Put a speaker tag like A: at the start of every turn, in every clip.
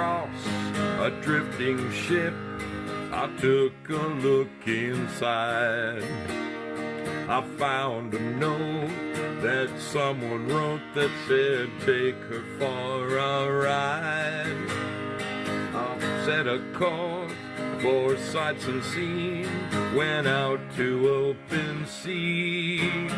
A: across a drifting ship. I took a look inside. I found a note that someone wrote that said, take her for a ride. I set a course for sights unseen, went out to open sea.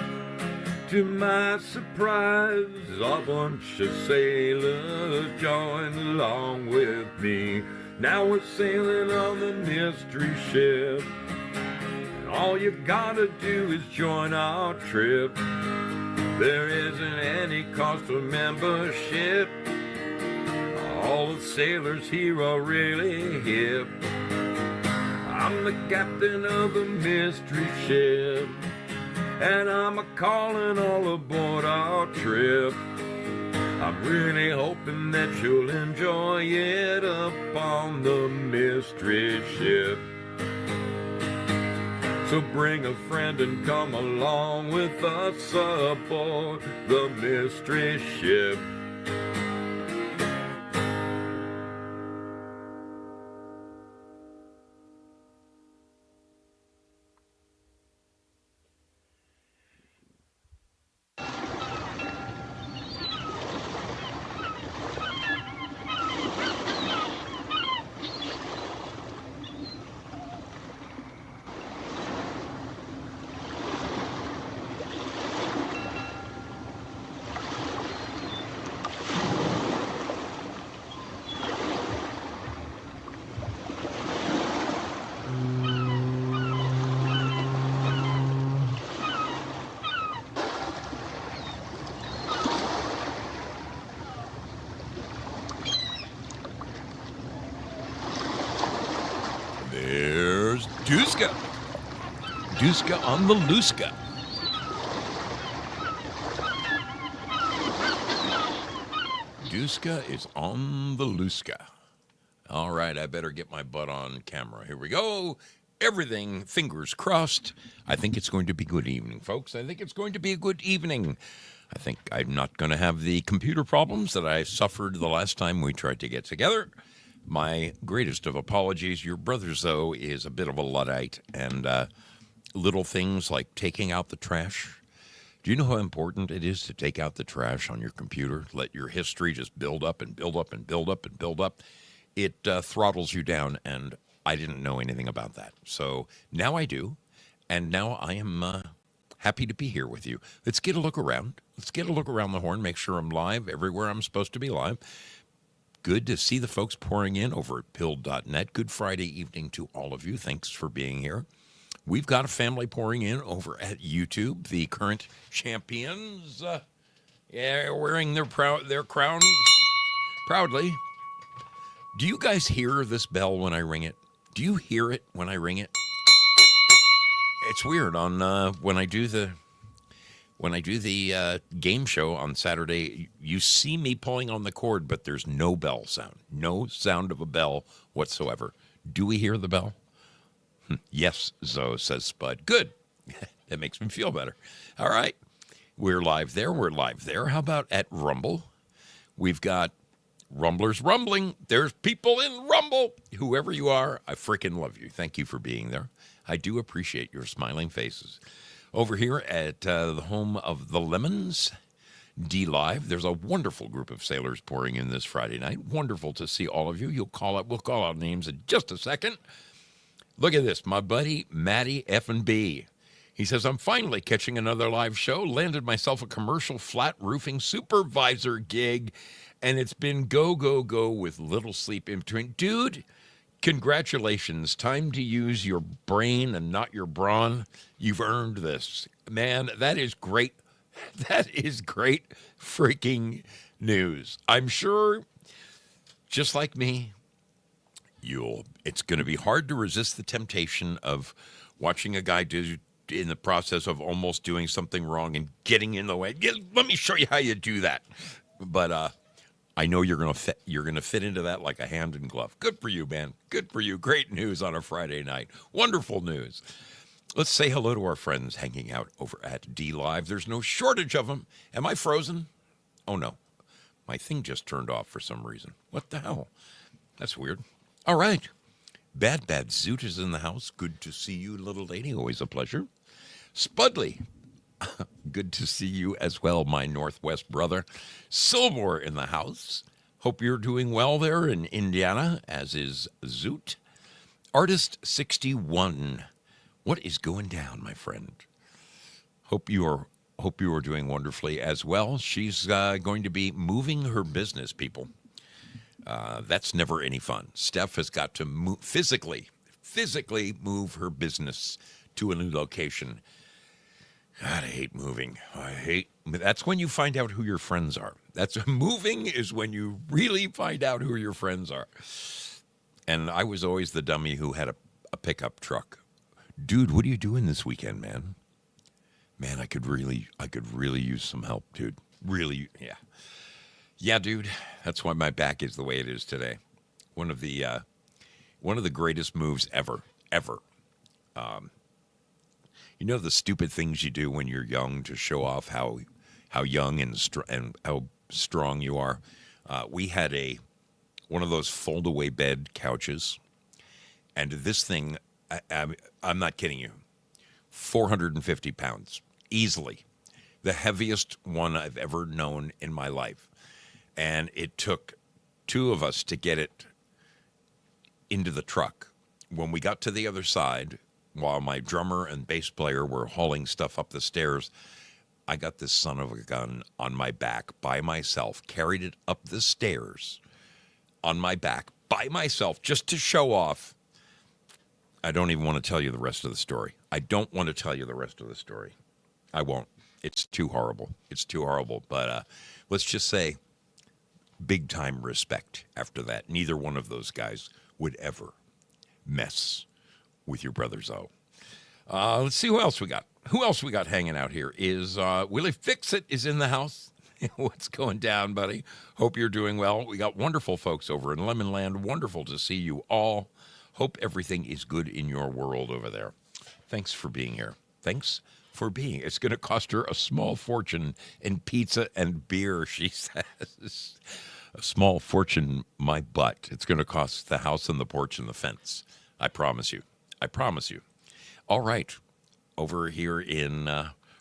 A: To my surprise, a bunch of sailors joined along with me. Now we're sailing on the mystery ship, and all you gotta do is join our trip. There isn't any cost of membership. All the sailors here are really hip. I'm the captain of the mystery ship, and I'm a-calling all aboard our trip. I'm really hoping that you'll enjoy it up on the mystery ship. So bring a friend and come along with us aboard the mystery ship.
B: There's Duska. Duska on the Looska. Duska is on the Looska. All right, I better get my butt on camera. Here we go. Everything, fingers crossed. I think it's going to be a good evening, folks. I think it's going to be a good evening. I think I'm not going to have the computer problems that I suffered the last time we tried to get together. My greatest of apologies. Your brother ZOSO is a bit of a Luddite, and little things like taking out the trash. Do you know how important it is to take out the trash on your computer? Let your history just build up and build up and build up and build up. It throttles you down, and I didn't know anything about that. So now I do, and now I am happy to be here with you. Let's get a look around. Let's get a look around the horn, make sure I'm live everywhere I'm supposed to be live. Good to see the folks pouring in over at pill.net. Good Friday evening to all of you. Thanks for being here. We've got a family pouring in over at YouTube. The current champions, wearing their crown proudly. Do you guys hear this bell when I ring it? Do you hear it when I ring it? It's weird. On when I do the game show on Saturday, you see me pulling on the cord, but there's no bell sound. No sound of a bell whatsoever. Do we hear the bell? Yes, Zoe, says Spud. Good. That makes me feel better. All right. We're live there. We're live there. How about at Rumble? We've got Rumblers rumbling. There's people in Rumble. Whoever you are, I freaking love you. Thank you for being there. I do appreciate your smiling faces. Over here at the home of the Lemons, D Live, there's a wonderful group of sailors pouring in this Friday night. Wonderful to see all of you. We'll call out names in just a second. Look at this, my buddy Matty F&B. He says, I'm finally catching another live show. Landed myself a commercial flat roofing supervisor gig, and it's been go, go, go with little sleep in between. Dude, congratulations. Time to use your brain and not your brawn. You've earned this. Man, that is great. That is great freaking news. I'm sure, just like me, it's going to be hard to resist the temptation of watching a guy do in the process of almost doing something wrong and getting in the way. Let me show you how you do that. But I know you're going to fit into that like a hand in glove. Good for you, man. Good for you. Great news on a Friday night. Wonderful news. Let's say hello to our friends hanging out over at D Live. There's no shortage of them. Am I frozen? Oh, no. My thing just turned off for some reason. What the hell? That's weird. All right. Bad Zoot is in the house. Good to see you, little lady. Always a pleasure. Spudley, good to see you as well, my Northwest brother. Silmore in the house. Hope you're doing well there in Indiana, as is Zoot. Artist 61. What is going down, my friend? Hope you are doing wonderfully as well. She's going to be moving her business, people. That's never any fun. Steph has got to move physically move her business to a new location. God, I hate moving. That's when you find out who your friends are. Moving is when you really find out who your friends are. And I was always the dummy who had a pickup truck. Dude, what are you doing this weekend, man? Man, I could really use some help, dude. Really, yeah. Yeah, dude. That's why my back is the way it is today. One of the greatest moves ever. You know the stupid things you do when you're young to show off how young and how strong you are. We had one of those fold-away bed couches, and this thing, I'm not kidding you, 450 pounds, easily. The heaviest one I've ever known in my life. And it took two of us to get it into the truck. When we got to the other side, while my drummer and bass player were hauling stuff up the stairs, I got this son of a gun on my back by myself, carried it up the stairs on my back by myself just to show off. I don't even want to tell you the rest of the story. I won't. It's too horrible. But let's just say, big time respect after that. Neither one of those guys would ever mess with your brother Zoe. Let's see who else we got. Hanging out here is Willie Fixit is in the house. What's going down, buddy? Hope you're doing well. We got wonderful folks over in Lemonland. Wonderful to see you all. Hope everything is good in your world over there. Thanks for being here. It's going to cost her a small fortune in pizza and beer, she says. A small fortune, my butt. It's going to cost the house and the porch and the fence. I promise you. All right. Over here in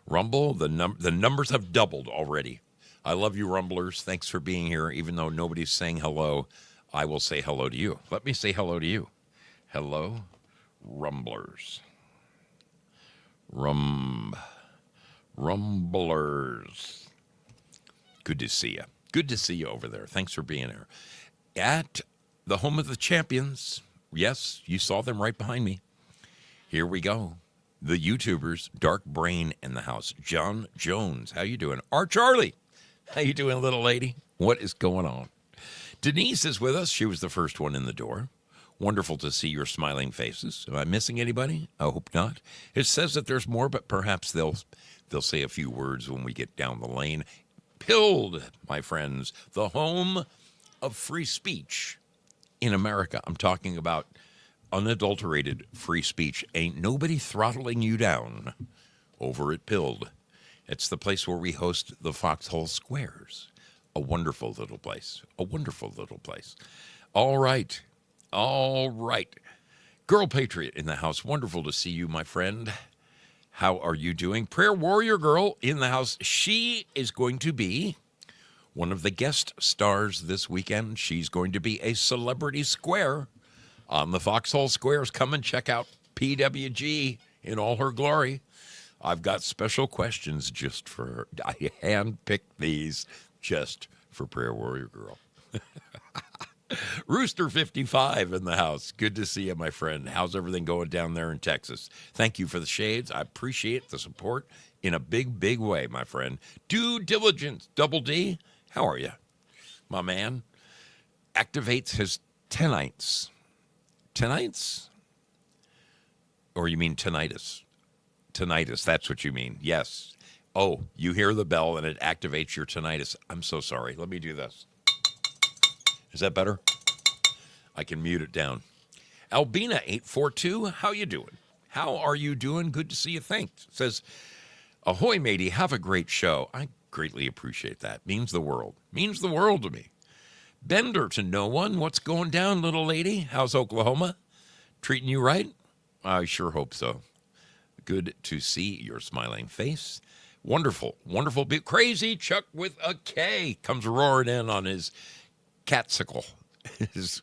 B: Rumble, the numbers have doubled already. I love you, Rumblers. Thanks for being here. Even though nobody's saying hello, I will say hello to you. Let me say hello to you. Hello, Rumblers. Rumblers. Good to see you. Good to see you over there. Thanks for being here. At the home of the champions. Yes, you saw them right behind me. Here we go. The YouTubers, Dark Brain in the house. John Jones, how you doing? R. Charlie, how you doing, little lady? What is going on? Denise is with us. She was the first one in the door. Wonderful to see your smiling faces. Am I missing anybody? I hope not. It says that there's more, but perhaps they'll say a few words when we get down the lane. Pilled, my friends, the home of free speech in America. I'm talking about unadulterated free speech. Ain't nobody throttling you down over at Pilled. It's the place where we host the Foxhole Squares. A wonderful little place. All right. Girl Patriot in the house. Wonderful to see you, my friend. How are you doing? Prayer Warrior Girl in the house. She is going to be one of the guest stars this weekend. She's going to be a celebrity square on the Foxhole Squares. Come and check out PWG in all her glory. I've got special questions just for her. I handpicked these just for Prayer Warrior Girl. Rooster 55 in the house. Good to see you, my friend. How's everything going down there in Texas? Thank you for the shades. I appreciate the support in a big, big way, my friend. Due Diligence, Double D. How are you, my man? Activates his tinnitus. Tinnitus? Or you mean tinnitus? Tinnitus, that's what you mean. Yes. Oh, you hear the bell and it activates your tinnitus. I'm so sorry. Let me do this. Is that better? I can mute it down. Albina 842, how you doing? How are you doing? Good to see you. Thanks. Says, ahoy, matey. Have a great show. I greatly appreciate that. Means the world. Means the world to me. Bender to no one. What's going down, little lady? How's Oklahoma? Treating you right? I sure hope so. Good to see your smiling face. Wonderful, wonderful. Crazy Chuck with a K comes roaring in on his catsicle, his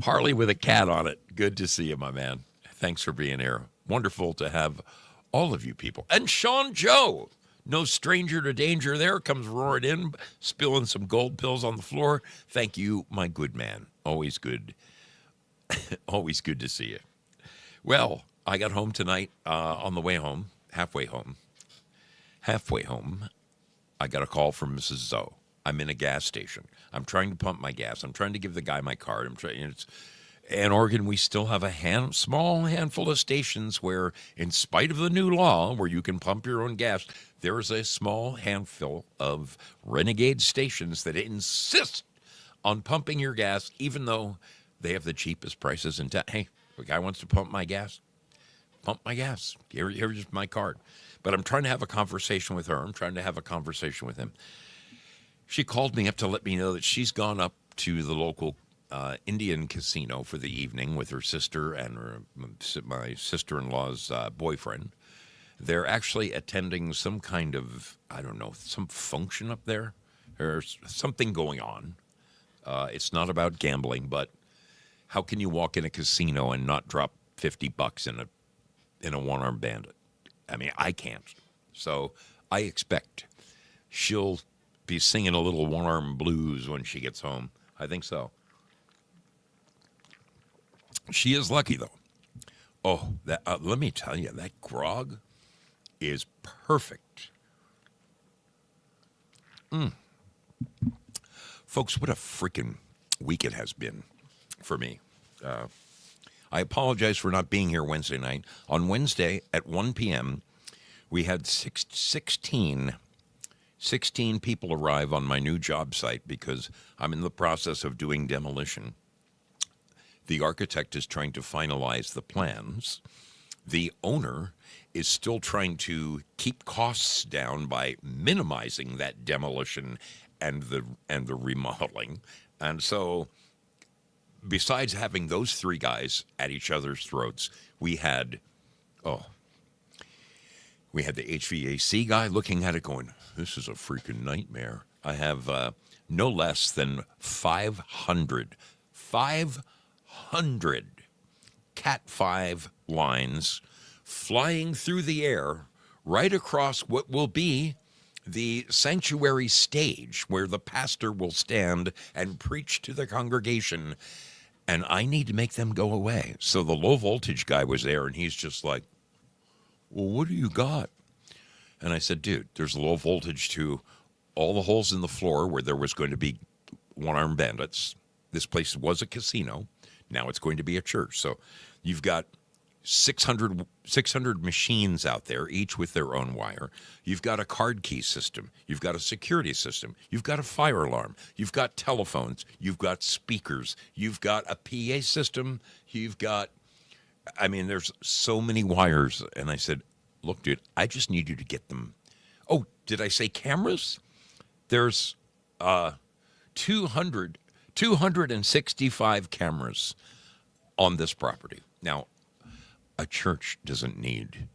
B: Harley with a cat on it. Good to see you, my man. Thanks for being here. Wonderful to have all of you people. And Sean Joe, no stranger to danger there, comes roaring in, spilling some gold pills on the floor. Thank you, my good man. Always good. Always good to see you. Well, I got home tonight on the way home, halfway home, I got a call from Mrs. Zoe. I'm in a gas station. I'm trying to pump my gas. I'm trying to give the guy my card. In Oregon, we still have a small handful of stations where, in spite of the new law, where you can pump your own gas, there is a small handful of renegade stations that insist on pumping your gas, even though they have the cheapest prices in town. Hey, the guy wants to pump my gas. Pump my gas. Here's my card. But I'm trying to have a conversation with her. I'm trying to have a conversation with him. She called me up to let me know that she's gone up to the local Indian casino for the evening with her sister and my sister-in-law's boyfriend. They're actually attending some kind of, I don't know, some function up there. There's something going on. It's not about gambling, but how can you walk in a casino and not drop $50 in a one-armed bandit? I mean, I can't. So I expect she'll be singing a little one-armed blues when she gets home. I think so. She is lucky, though. Oh, let me tell you, that grog is perfect. Folks, what a freaking week it has been for me. I apologize for not being here Wednesday night. On Wednesday at 1 p.m., we had 16 people arrive on my new job site because I'm in the process of doing demolition. The architect is trying to finalize the plans. The owner is still trying to keep costs down by minimizing that demolition and the remodeling. And so, besides having those three guys at each other's throats, we had the HVAC guy looking at it going, this is a freaking nightmare. I have no less than 500 Cat 5 lines flying through the air right across what will be the sanctuary stage where the pastor will stand and preach to the congregation, and I need to make them go away. So the low voltage guy was there, and he's just like, well, what do you got? And I said, dude, there's low voltage to all the holes in the floor where there was going to be one-armed bandits. This place was a casino. Now it's going to be a church. So you've got 600 machines out there, each with their own wire. You've got a card key system. You've got a security system. You've got a fire alarm. You've got telephones. You've got speakers. You've got a PA system. There's so many wires. And I said, look, dude, I just need you to get them. Oh, did I say cameras? There's 265 cameras on this property. Now, a church doesn't need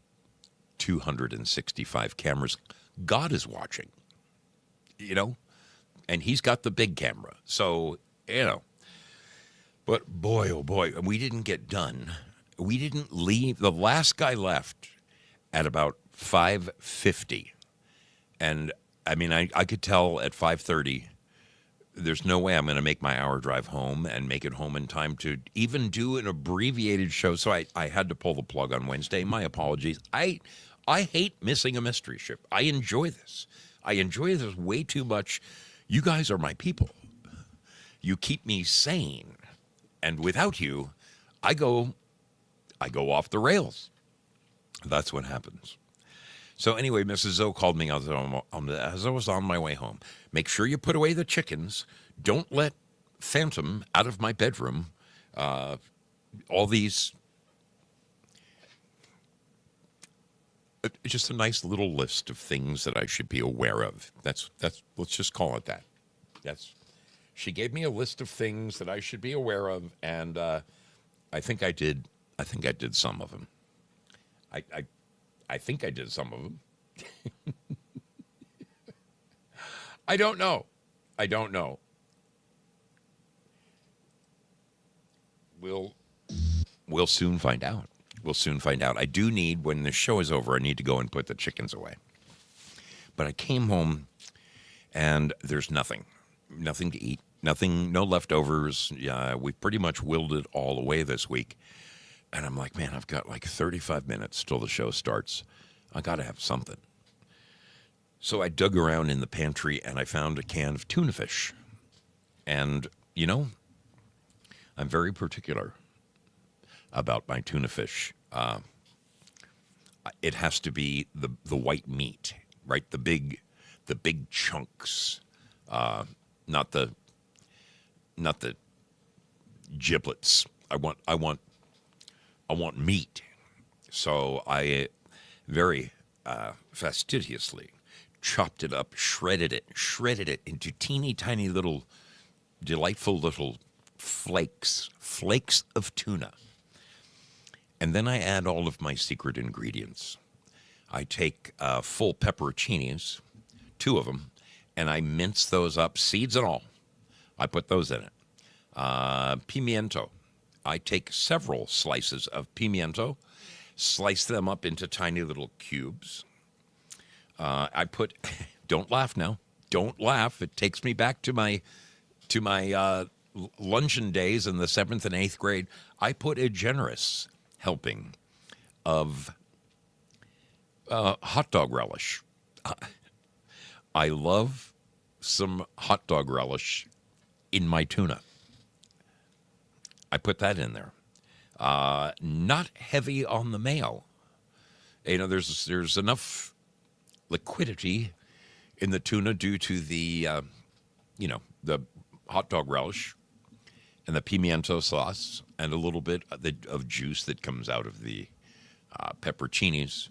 B: 265 cameras. God is watching, and he's got the big camera. So, but boy, oh boy, we didn't get done. We didn't leave. The last guy left at about 5:50. And I could tell at 5:30, there's no way I'm going to make my hour drive home and make it home in time to even do an abbreviated show. So I had to pull the plug on Wednesday. My apologies. I hate missing a mystery ship. I enjoy this. I enjoy this way too much. You guys are my people. You keep me sane. And without you, I go off the rails. That's what happens. So anyway, Mrs. Zoe called me as I was on my way home. Make sure you put away the chickens. Don't let Phantom out of my bedroom. All these, just a nice little list of things that I should be aware of. That's let's just call it that. Yes. She gave me a list of things that I should be aware of, and I think I did. I think I did some of them. I think I did some of them. I don't know. I don't know. We'll soon find out. We'll soon find out. I do need, when the show is over, I need to go and put the chickens away. But I came home and there's nothing to eat, nothing, no leftovers. We pretty much willed it all away this week. And I'm like, man, I've got like 35 minutes till the show starts. I got to have something. So I dug around in the pantry and I found a can of tuna fish. And, you know, I'm very particular about my tuna fish. It has to be the white meat, right? The big chunks, not the giblets. I want meat. So I very fastidiously chopped it up, shredded it into teeny tiny little, delightful little flakes of tuna. And then I add all of my secret ingredients. I take full pepperoncinis, 2 of them, and I mince those up, seeds and all. I put those in it. Pimiento. I take several slices of pimiento, slice them up into tiny little cubes. I put, don't laugh now, don't laugh. It takes me back to my luncheon days in the 7th and 8th grade. I put a generous helping of hot dog relish. I love some hot dog relish in my tuna. I put that in there. Not heavy on the mayo. You know, there's enough liquidity in the tuna due to the the hot dog relish and the pimiento sauce and a little bit of juice that comes out of the pepperoncinis.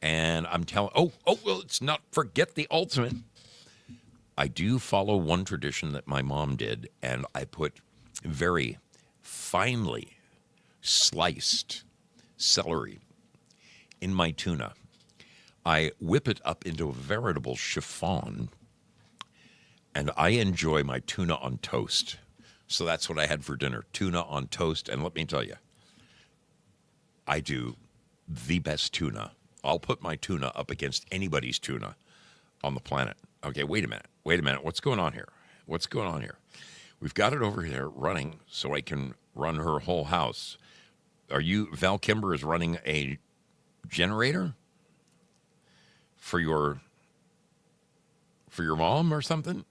B: And I'm telling, well, let's not forget the ultimate. I do follow one tradition that my mom did, and I put very finely sliced celery in my tuna. I whip it up into a veritable chiffon, and I enjoy my tuna on toast. So that's what I had for dinner, tuna on toast. And let me tell you, I do the best tuna. I'll put my tuna up against anybody's tuna on the planet. Okay, wait a minute. What's going on here? We've got it over here running so I can run her whole house. Val Kimber is running a generator for your mom or something?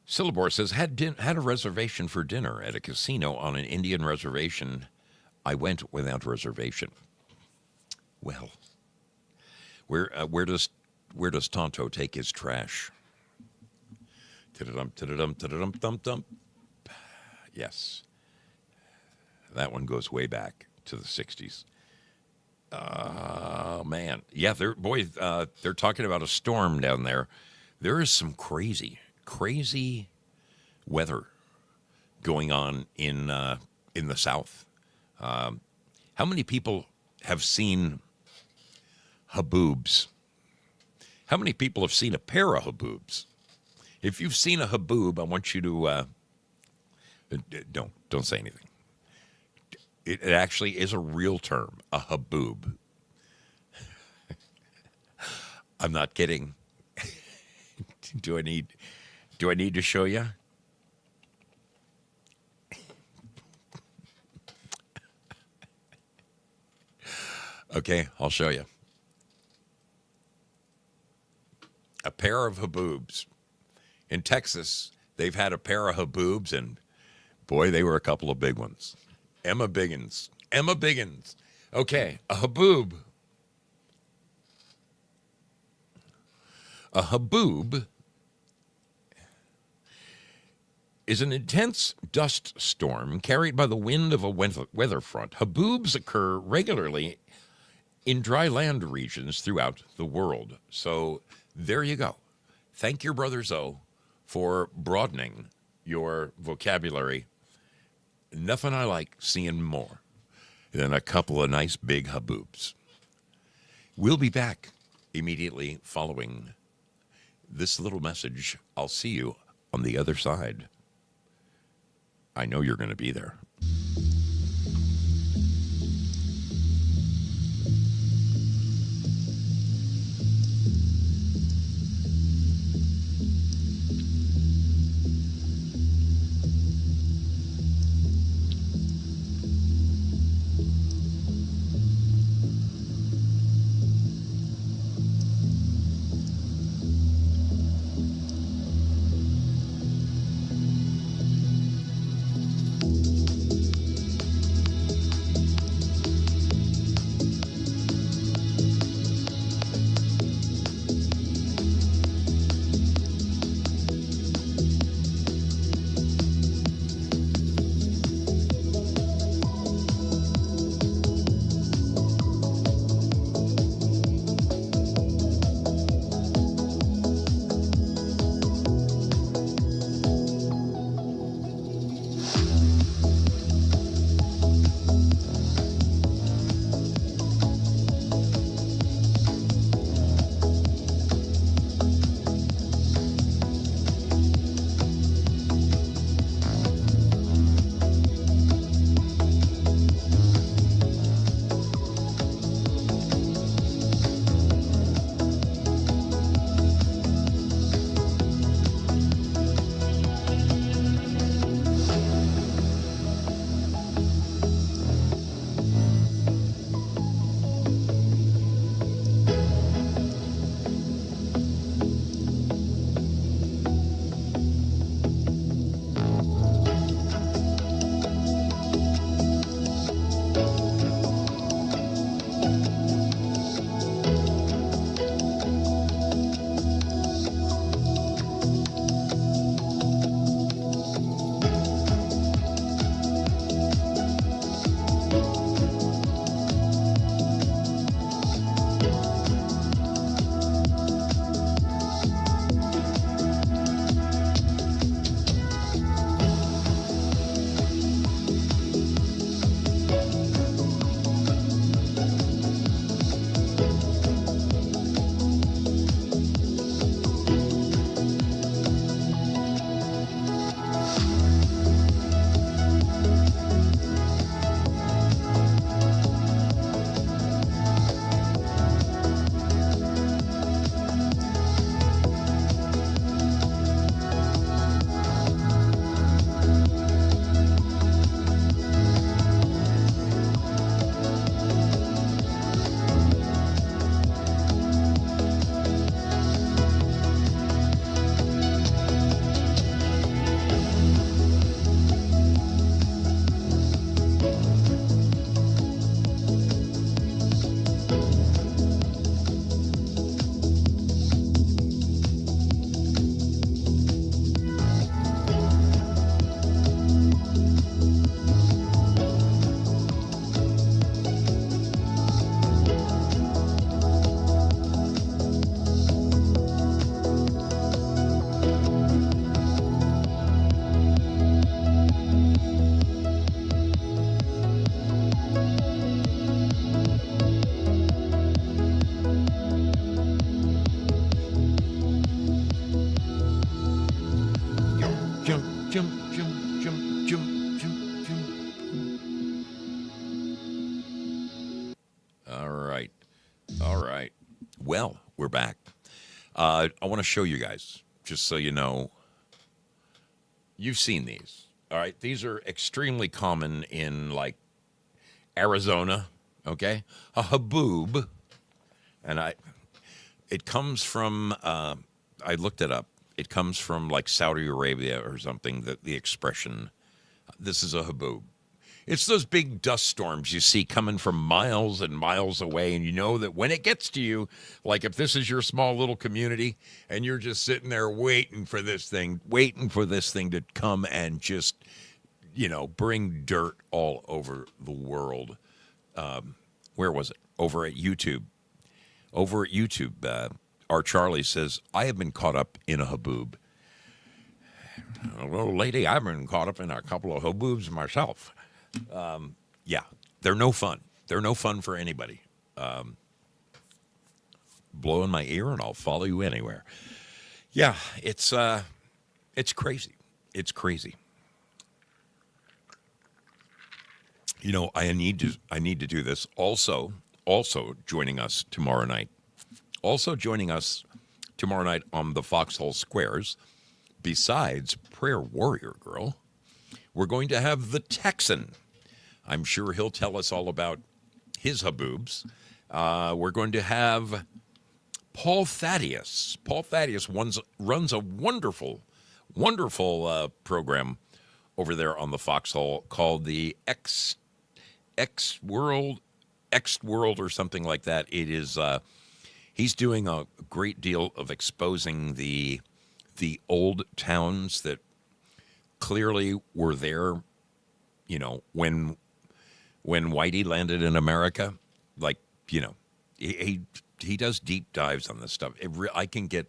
B: Syllabor says, had a reservation for dinner at a casino on an Indian reservation. I went without reservation. Well, where does Tonto take his trash? Tidadum. Yes, that one goes way back to the 60s. Man, yeah, they're talking about a storm down there. There is some crazy weather going on in the South. How many people have seen haboobs? How many people have seen a pair of haboobs? If you've seen a haboob, I want you to don't say anything. It actually is a real term, a haboob. I'm not kidding. Do I need to show you? Okay, I'll show you. A pair of haboobs. In Texas, they've had a pair of haboobs, and boy, they were a couple of big ones. Emma Biggins. Okay, a haboob. A haboob is an intense dust storm carried by the wind of a weather front. Haboobs occur regularly in dry land regions throughout the world. So there you go. thank your brother Zoe for broadening your vocabulary. Nothing I like seeing more than a couple of nice big haboobs. We'll be back immediately following this little message. I'll see you on the other side. I know you're going to be there. All right. All right. Well, we're back. I want to show you guys, just so you know, you've seen these. All right. These are extremely common in like Arizona. Okay. A haboob. And it comes from, I looked it up. It comes from like Saudi Arabia or something, the expression, this is a haboob. It's those big dust storms you see coming from miles and miles away, and you know that when it gets to you, like if this is your small little community and you're just sitting there waiting for this thing to come and just, bring dirt all over the world. Where was it? Over at YouTube. our Charlie says, I have been caught up in a haboob. Well, lady, I've been caught up in a couple of haboobs myself. Yeah, they're no fun. They're no fun for anybody. Blow in my ear and I'll follow you anywhere. Yeah, it's crazy. It's crazy. You know, I need to do this. Also joining us tomorrow night. Also joining us tomorrow night on the Foxhole Squares, besides Prayer Warrior Girl, we're going to have the Texan. I'm sure he'll tell us all about his haboobs. We're going to have Paul Thaddeus. Paul Thaddeus runs a wonderful program over there on the Foxhole called the X World or something like that. It is he's doing a great deal of exposing the old towns that clearly were there, you know, when Whitey landed in America. Like, you know, he does deep dives on this stuff. I can get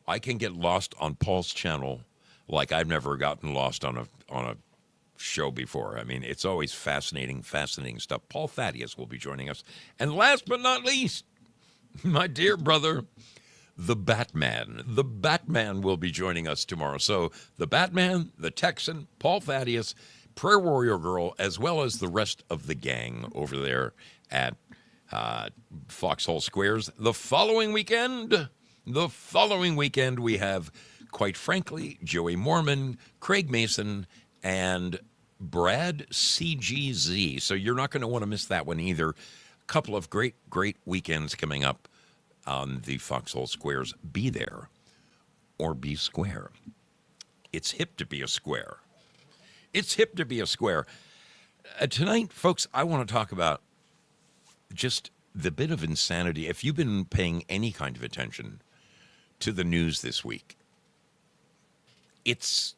B: lost on Paul's channel like I've never gotten lost on a show before. I mean, it's always fascinating stuff. Paul Thaddeus will be joining us. And last but not least, my dear brother, the Batman. The Batman will be joining us tomorrow. So the Batman, the Texan, Paul Thaddeus, Prayer Warrior Girl, as well as the rest of the gang over there at Foxhole Squares. The following weekend, we have, quite frankly, Joey Mormon, Craig Mason, and Brad CGZ. So you're not going to want to miss that one either. A couple of great weekends coming up on the Foxhole Squares. Be there or be square. It's hip to be a square. It's hip to be a square. Tonight, folks, I want to talk about just the bit of insanity. If you've been paying any kind of attention to the news this week, it's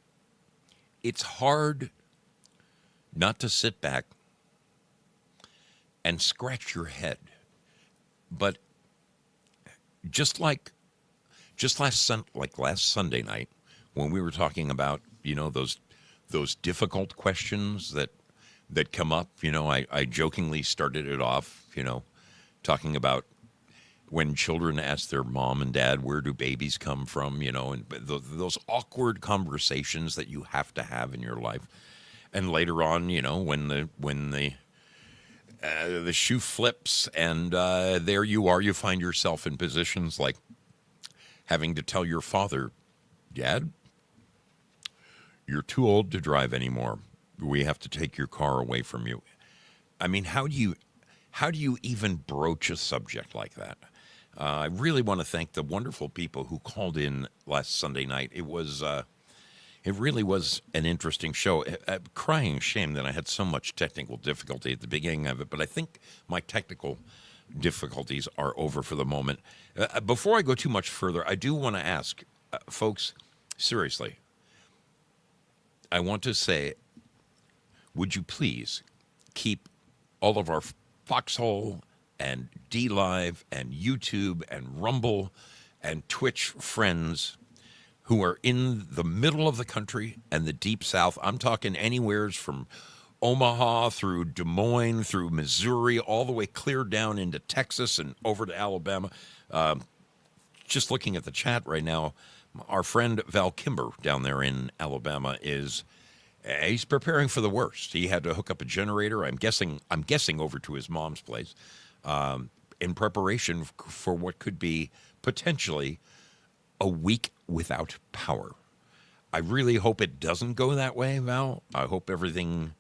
B: hard not to sit back and scratch your head. But just like last Sunday night, when we were talking about, you know, those difficult questions that come up, you know, I jokingly started it off, you know, talking about when children ask their mom and dad, where do babies come from, you know, and those awkward conversations that you have to have in your life. And later on, you know, when the shoe flips and there you are, you find yourself in positions like having to tell your father, Dad, you're too old to drive anymore. We have to take your car away from you. I mean, how do you even broach a subject like that? I really want to thank the wonderful people who called in last Sunday night. It really was an interesting show. Crying shame that I had so much technical difficulty at the beginning of it, but I think my technical difficulties are over for the moment. Before I go too much further, I do want to ask, folks, seriously, I want to say, would you please keep all of our Foxhole and D-Live and YouTube and Rumble and Twitch friends who are in the middle of the country and the deep south. I'm talking anywheres from Omaha through Des Moines, through Missouri, all the way clear down into Texas and over to Alabama. Just looking at the chat right now, our friend Val Kimber down there in Alabama he's preparing for the worst. He had to hook up a generator, I'm guessing over to his mom's place, in preparation for what could be potentially a week without power. I really hope it doesn't go that way, Val. I hope everything,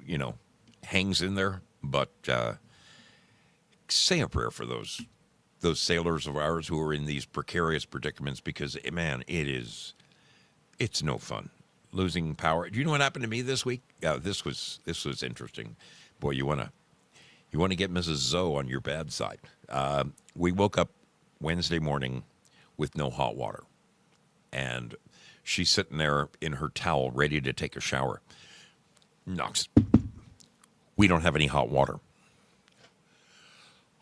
B: you know, hangs in there. But say a prayer for those sailors of ours who are in these precarious predicaments, because, man, it's no fun losing power. Do you know what happened to me this week? This was interesting. Boy, you want to get Mrs. Zoe on your bad side. We woke up Wednesday morning with no hot water, and she's sitting there in her towel ready to take a shower. Knox, we don't have any hot water.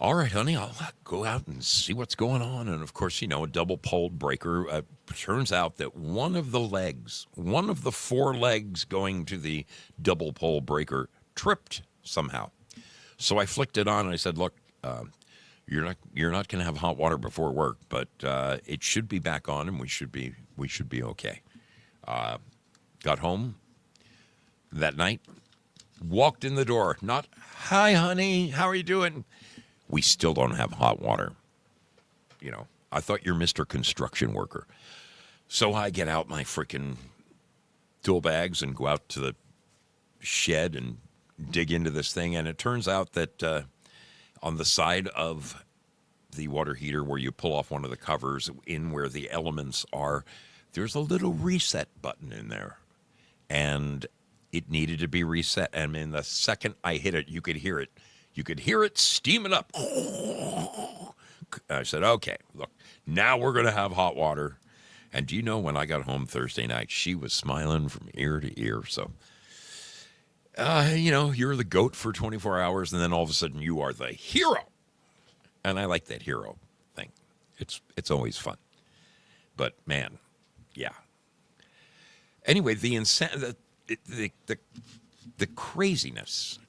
B: All right, honey, I'll go out and see what's going on. And of course, a double poled breaker. Turns out that one of the four legs going to the double pole breaker tripped somehow. So I flicked it on and I said, "Look, you're not going to have hot water before work, but it should be back on, and we should be okay." Got home that night, walked in the door. Not, "Hi, honey, how are you doing?" We still don't have hot water. I thought you're Mr. Construction Worker. So I get out my freaking tool bags and go out to the shed and dig into this thing. And it turns out that on the side of the water heater where you pull off one of the covers in where the elements are, there's a little reset button in there. And it needed to be reset. And in the second I hit it, you could hear it. You could hear it steaming up. I said, "Okay, look, now we're going to have hot water." And do you know, when I got home Thursday night, she was smiling from ear to ear. So, you're the goat for 24 hours, and then all of a sudden you are the hero. And I like that hero thing. It's always fun. But, man, yeah. Anyway, the craziness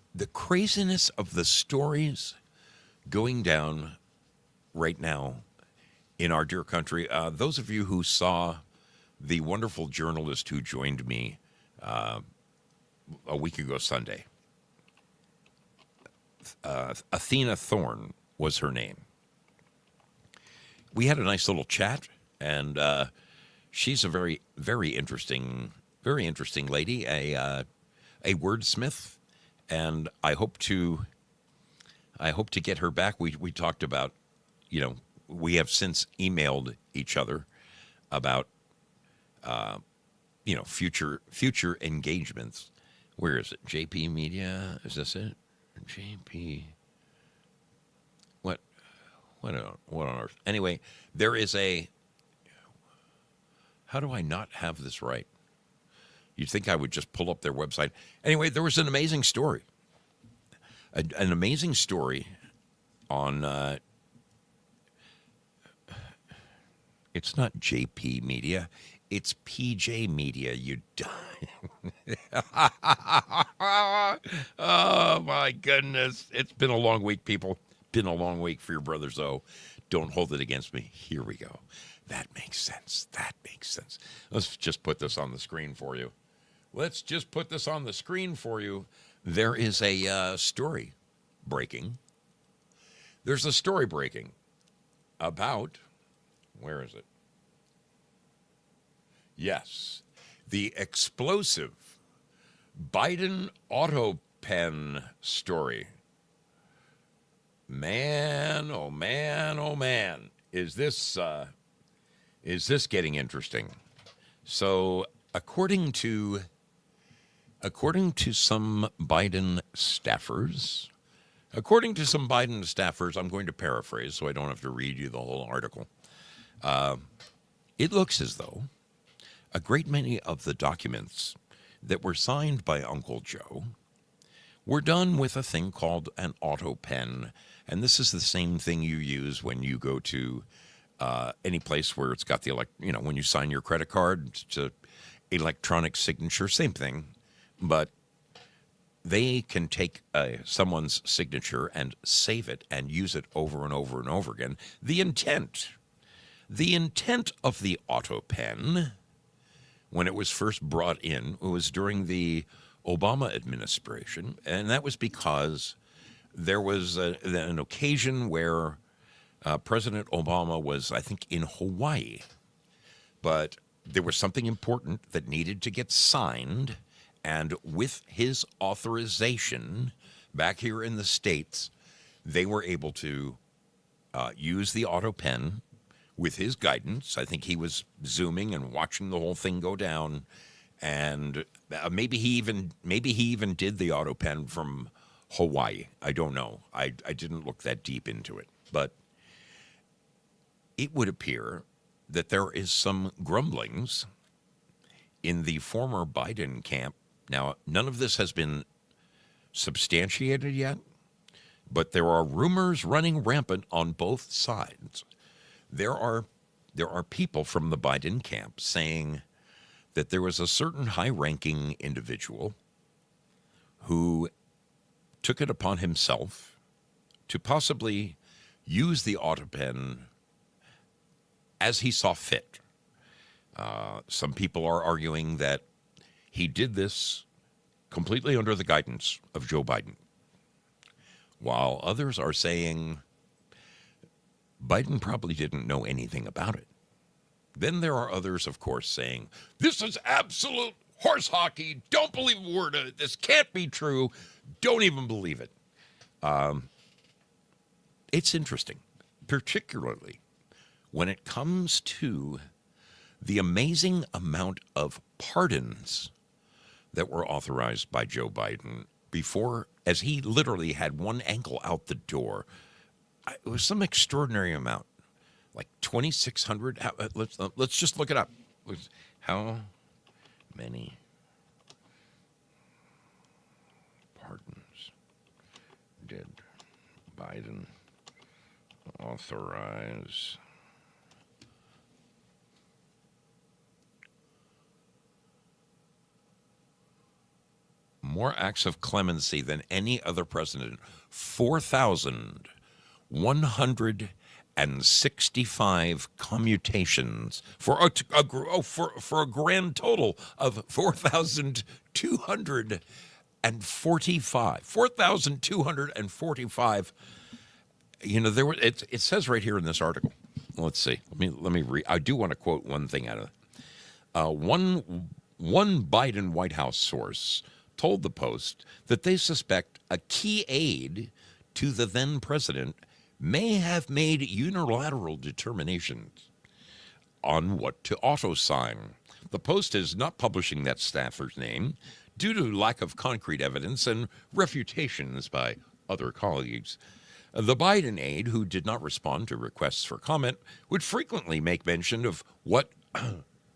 B: of the stories going down right now in our dear country. Those of you who saw the wonderful journalist who joined me a week ago Sunday, Athena Thorne was her name. We had a nice little chat, and she's a very, very interesting lady, a wordsmith. And I hope to get her back. We talked about, we have since emailed each other about, future engagements. Where is it? JP Media? Is this it? JP. What on earth? Anyway, there is a. How do I not have this right? You'd think I would just pull up their website. Anyway, there was an amazing story. An amazing story on, it's not JP Media, it's PJ Media, you die. Oh, my goodness. It's been a long week, people. Been a long week for your brother ZO. Don't hold it against me. Here we go. That makes sense. Let's just put this on the screen for you. There is a story breaking. There's a story breaking about, where is it? Yes, the explosive Biden auto pen story. Man, oh man, oh man. Is this getting interesting? So, according to some Biden staffers, I'm going to paraphrase so I don't have to read you the whole article. It looks as though a great many of the documents that were signed by Uncle Joe were done with a thing called an auto pen. And this is the same thing you use when you go to any place where it's got the, when you sign your credit card, it's an electronic signature, same thing. But they can take someone's signature and save it and use it over and over and over again. The intent of the auto pen, when it was first brought in, it was during the Obama administration, and that was because there was an occasion where President Obama was, I think, in Hawaii, but there was something important that needed to get signed, and with his authorization back here in the States, they were able to use the auto pen with his guidance. I think he was zooming and watching the whole thing go down, and maybe he even did the auto pen from Hawaii. I don't know. I didn't look that deep into it, but it would appear that there is some grumblings in the former Biden camp. Now, none of this has been substantiated yet, But there are rumors running rampant on both sides. There are people from the Biden camp saying that there was a certain high-ranking individual who took it upon himself to possibly use the autopen as he saw fit. Some people are arguing that he did this completely under the guidance of Joe Biden, while others are saying Biden probably didn't know anything about it. Then there are others, of course, saying, this is absolute horse hockey. Don't believe a word of it. This can't be true. Don't even believe it. It's interesting, particularly when it comes to the amazing amount of pardons that were authorized by Joe Biden before, as he literally had one ankle out the door. It was some extraordinary amount, like 2,600. Let's just look it up. How many pardons did Biden authorize? More acts of clemency than any other president. 4,165 commutations for a grand total of 4,245. 4,245. You know, there were. It says right here in this article. Let's see. Let me read. I do want to quote one thing out of it. One Biden White House source told the Post that they suspect a key aide to the then president may have made unilateral determinations on what to auto-sign. The Post is not publishing that staffer's name due to lack of concrete evidence and refutations by other colleagues. The Biden aide, who did not respond to requests for comment, would frequently make mention of what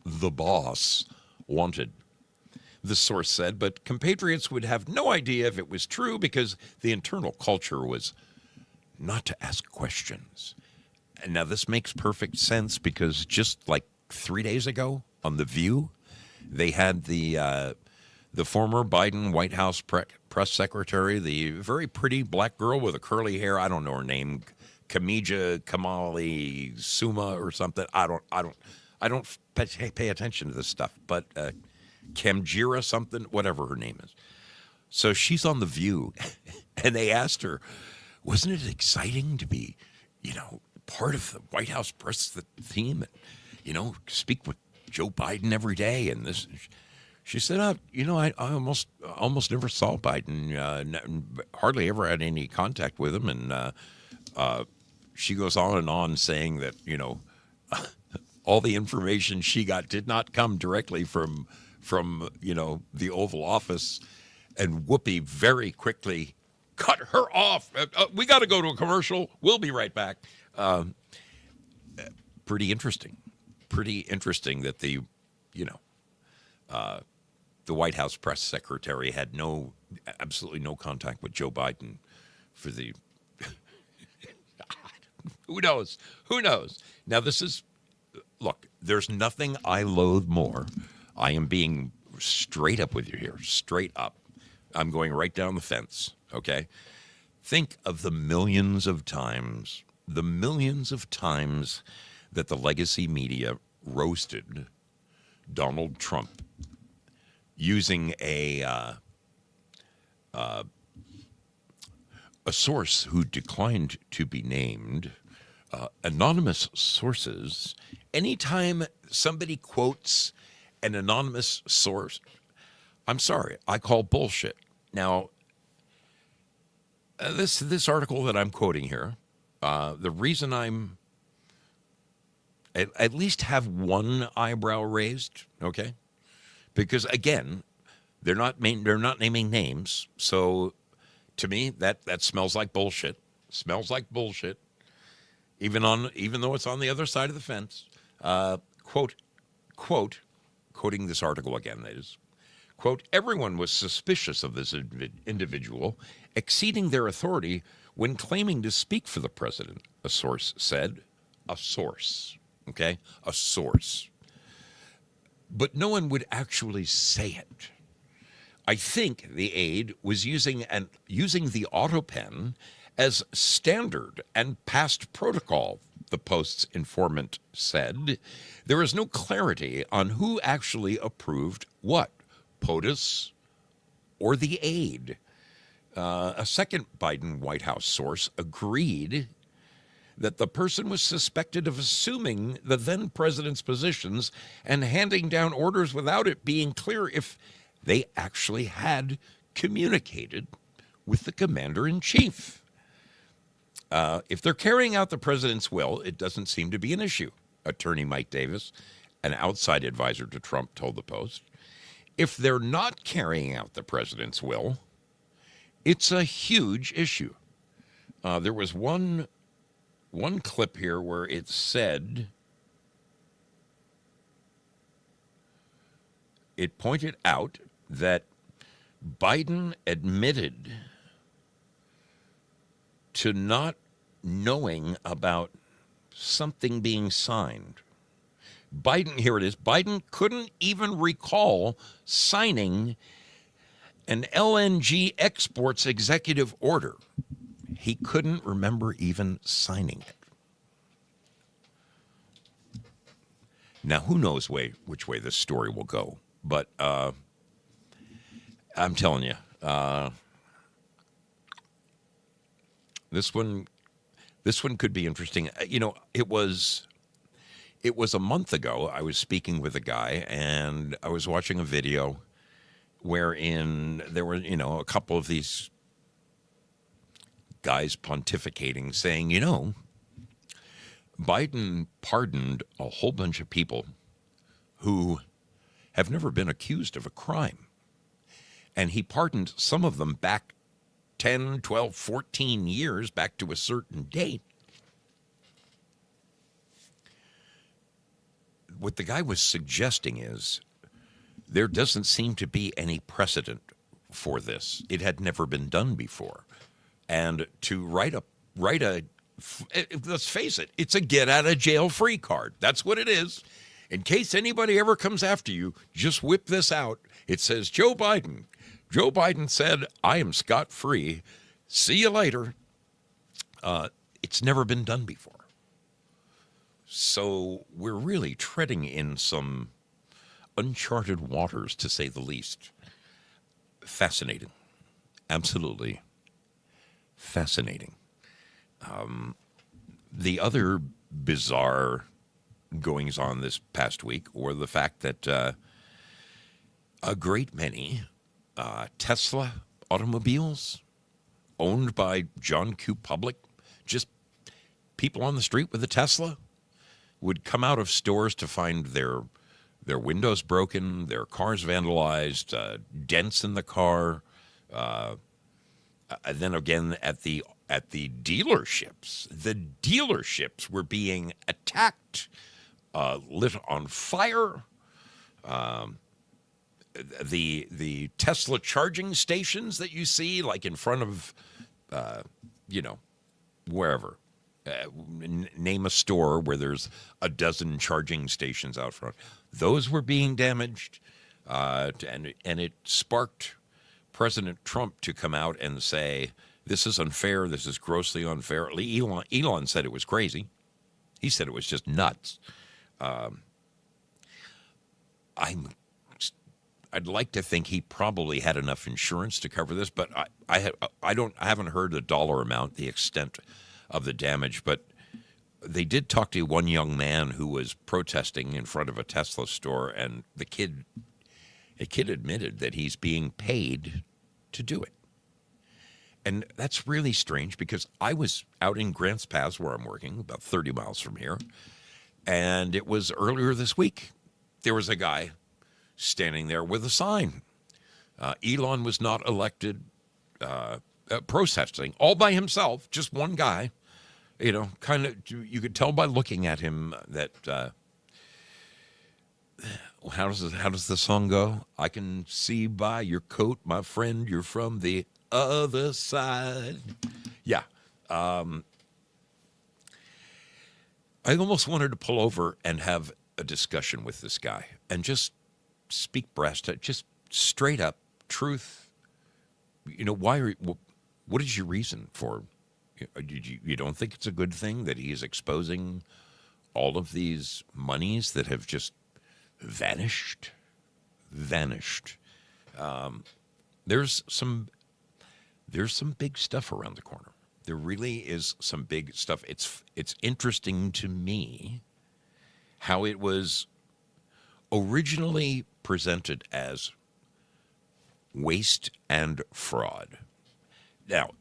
B: the boss wanted. The source said, but compatriots would have no idea if it was true because the internal culture was not to ask questions. And now this makes perfect sense because just like 3 days ago on The View, they had the former Biden White House press secretary, the very pretty black girl with a curly hair. I don't know her name, Kamija Kamali Suma or something. I don't pay attention to this stuff, but Kamjira something, whatever her name is. So she's on The View, and they asked her, wasn't it exciting to be, part of the White House press team and, speak with Joe Biden every day? And this, she said, I almost never saw Biden, hardly ever had any contact with him. And she goes on and on saying that, all the information she got did not come directly from the Oval Office, and Whoopi very quickly cut her off. We got to go to a commercial. We'll be right back. Pretty interesting that the White House press secretary had absolutely no contact with Joe Biden for the, who knows? Now look, there's nothing I loathe more. I am being straight up with you here, straight up. I'm going right down the fence, okay? Think of the millions of times that the legacy media roasted Donald Trump using a source who declined to be named, anonymous sources. Anytime somebody quotes an anonymous source, I'm sorry, I call bullshit. Now, this article that I'm quoting here, the reason I'm at least have one eyebrow raised, okay, because again, they're not naming names, so to me that smells like bullshit. Smells like bullshit, even though it's on the other side of the fence. Quoting this article again, that is, Quote, everyone was suspicious of this individual exceeding their authority when claiming to speak for the president, a source said. A source, okay? A source. But no one would actually say it. I think the aide was using the auto pen as standard and past protocol, the Post's informant said. There is no clarity on who actually approved what, POTUS or the aide. A second Biden White House source agreed that the person was suspected of assuming the then president's positions and handing down orders without it being clear if they actually had communicated with the commander-in-chief. If they're carrying out the president's will, it doesn't seem to be an issue, Attorney Mike Davis, an outside advisor to Trump, told the Post. If they're not carrying out the president's will, it's a huge issue. There was one clip here where it said, it pointed out that Biden admitted to not knowing about something being signed. Here it is. Biden couldn't even recall signing an LNG exports executive order. He couldn't remember even signing it. Now, who knows which way this story will go? But I'm telling you, this one could be interesting. You know, it was a month ago. I was speaking with a guy, and I was watching a video wherein there were, a couple of these guys pontificating, saying, Biden pardoned a whole bunch of people who have never been accused of a crime. And he pardoned some of them back 10, 12, 14 years, back to a certain date. What the guy was suggesting is there doesn't seem to be any precedent for this. It had never been done before. And to write a let's face it, it's a get out of jail free card. That's what it is. In case anybody ever comes after you, just whip this out. It says, Joe Biden said, I am scot-free. See you later. It's never been done before. So we're really treading in some uncharted waters, to say the least. Fascinating. Absolutely fascinating. The other bizarre goings on this past week were the fact that a great many Tesla automobiles owned by John Q. Public, just people on the street with a Tesla, would come out of stores to find their windows broken, their cars vandalized, dents in the car. And then again at the dealerships, the dealerships were being attacked, lit on fire. The Tesla charging stations that you see, like in front of, wherever. Name a store where there's a dozen charging stations out front. Those were being damaged, and it sparked President Trump to come out and say, this is unfair, this is grossly unfair. Elon said it was crazy. He said it was just nuts. I'd like to think he probably had enough insurance to cover this, but I haven't heard the dollar amount, the extent of the damage. But they did talk to one young man who was protesting in front of a Tesla store, and the kid admitted that he's being paid to do it. And that's really strange, because I was out in Grants Pass, where I'm working, about 30 miles from here, and it was earlier this week. There was a guy standing there with a sign. Elon was not elected, protesting all by himself, just one guy. You could tell by looking at him that how does the song go? I can see by your coat, my friend, you're from the other side. Yeah. I almost wanted to pull over and have a discussion with this guy and just speak brass to just straight up truth. Why are what is your reason for? You don't think it's a good thing that he is exposing all of these monies that have just vanished? Vanished. There's some big stuff around the corner. There really is some big stuff. It's interesting to me how it was originally presented as waste and fraud. Now,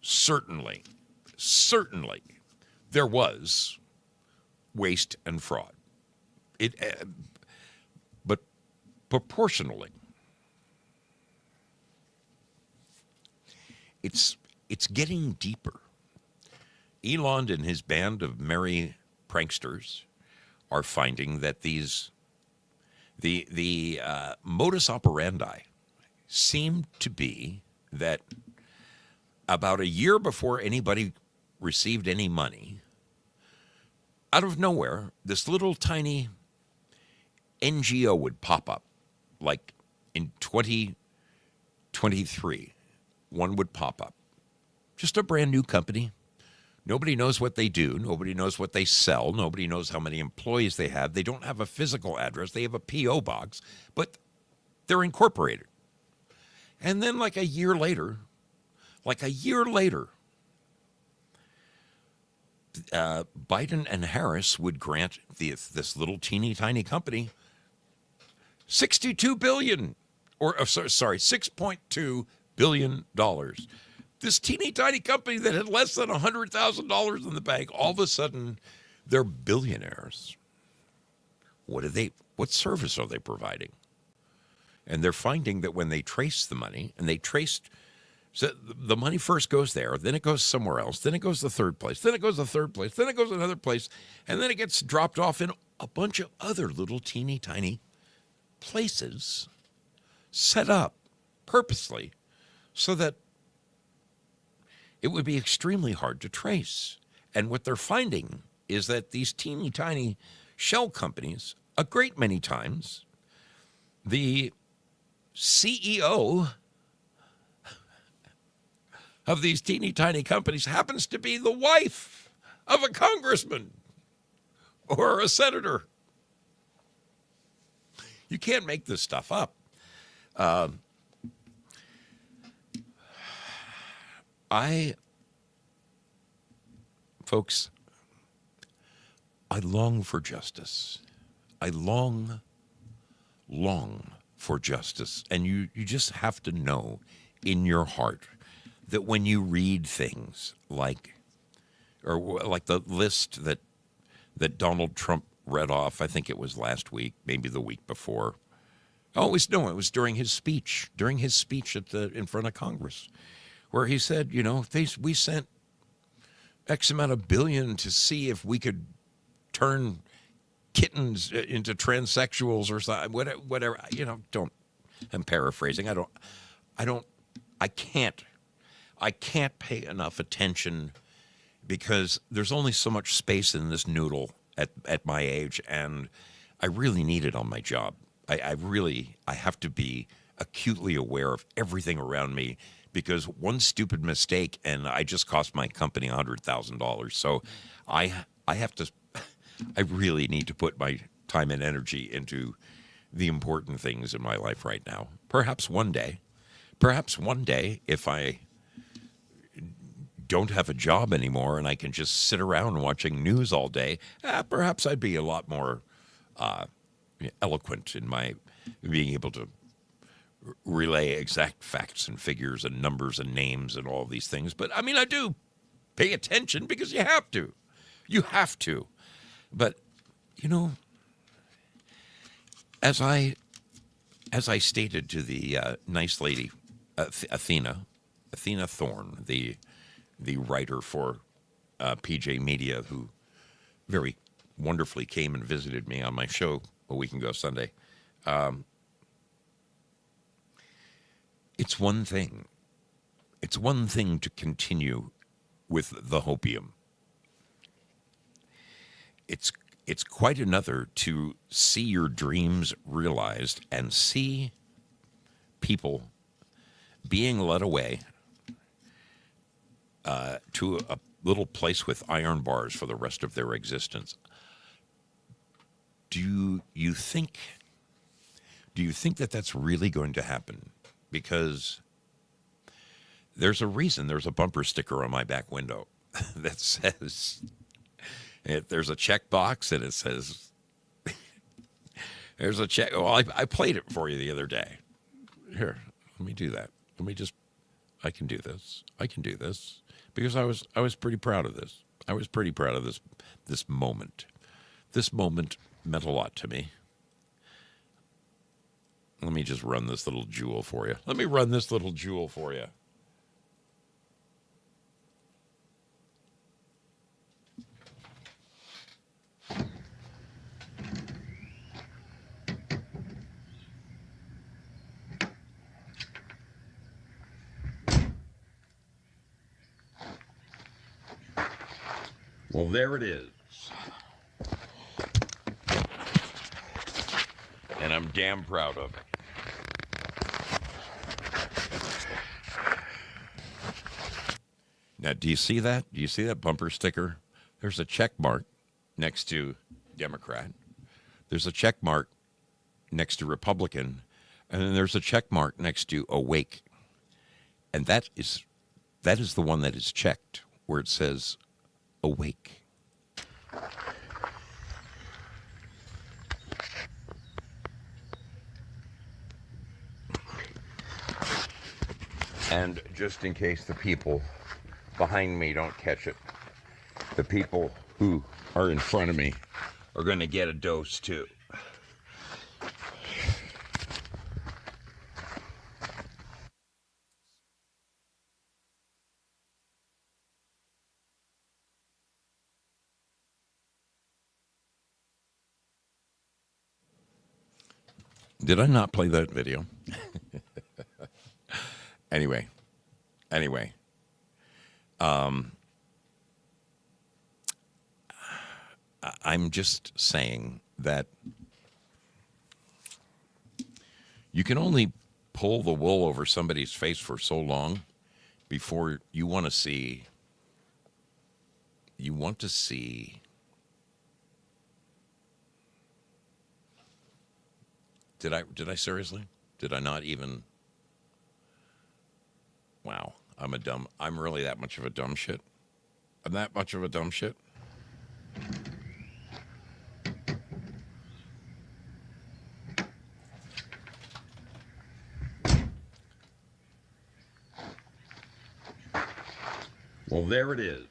B: certainly, there was waste and fraud. But proportionally, it's getting deeper. Elon and his band of merry pranksters are finding that the modus operandi seemed to be that about a year before anybody received any money, out of nowhere, this little tiny NGO would pop up. Like in 2023, one would pop up. Just a brand new company. Nobody knows what they do. Nobody knows what they sell. Nobody knows how many employees they have. They don't have a physical address. They have a P.O. box, but they're incorporated. And then like a year later, Biden and Harris would grant this little teeny tiny company $62 billion, $6.2 billion. This teeny tiny company that had less than $100,000 in the bank, all of a sudden, they're billionaires. What service are they providing? And they're finding that when they trace the money, and so the money first goes there, then it goes somewhere else, then it goes to third place, then it goes to third place, then it goes to another place, and then it gets dropped off in a bunch of other little teeny tiny places set up purposely so that it would be extremely hard to trace. And what they're finding is that these teeny tiny shell companies, a great many times, the CEO of these teeny tiny companies happens to be the wife of a congressman or a senator. You can't make this stuff up. Folks, I long for justice. I long for justice. And you just have to know in your heart that when you read things like the list that Donald Trump read off, I think it was last week, maybe the week before. It was during his speech in front of Congress, where he said, we sent X amount of billion to see if we could turn kittens into transsexuals or something, whatever. I'm paraphrasing. I can't pay enough attention because there's only so much space in this noodle at my age, and I really need it on my job. I have to be acutely aware of everything around me, because one stupid mistake and I just cost my company $100,000. So I really need to put my time and energy into the important things in my life right now. Perhaps one day, if I don't have a job anymore and I can just sit around watching news all day, perhaps I'd be a lot more eloquent in my being able to relay exact facts and figures and numbers and names and all these things. But I mean, I do pay attention because you have to. But as I stated to the nice lady, Athena Thorne, the writer for PJ Media, who very wonderfully came and visited me on my show a week ago Sunday. It's one thing. It's one thing to continue with the hopium. It's quite another to see your dreams realized and see people being led away to a little place with iron bars for the rest of their existence. Do you think that that's really going to happen? Because there's a reason there's a bumper sticker on my back window that says, there's a check box and it says, there's a check. Well, I played it for you the other day. Here, let me do that. I can do this. I can do this. Because I was pretty proud of this. I was pretty proud of this moment. This moment meant a lot to me. Let me just run this little jewel for you. Let me run this little jewel for you. Well, there it is. And I'm damn proud of it. Now, do you see that? Do you see that bumper sticker? There's a check mark next to Democrat. There's a check mark next to Republican. And then there's a check mark next to awake. And that is the one that is checked, where it says awake. And just in case the people behind me don't catch it, the people who are in front of me are going to get a dose too. Did I not play that video? Anyway, I'm just saying that you can only pull the wool over somebody's face for so long before you want to see. Did I seriously? Did I not even? Wow, I'm really that much of a dumb shit? I'm that much of a dumb shit? Well, there it is.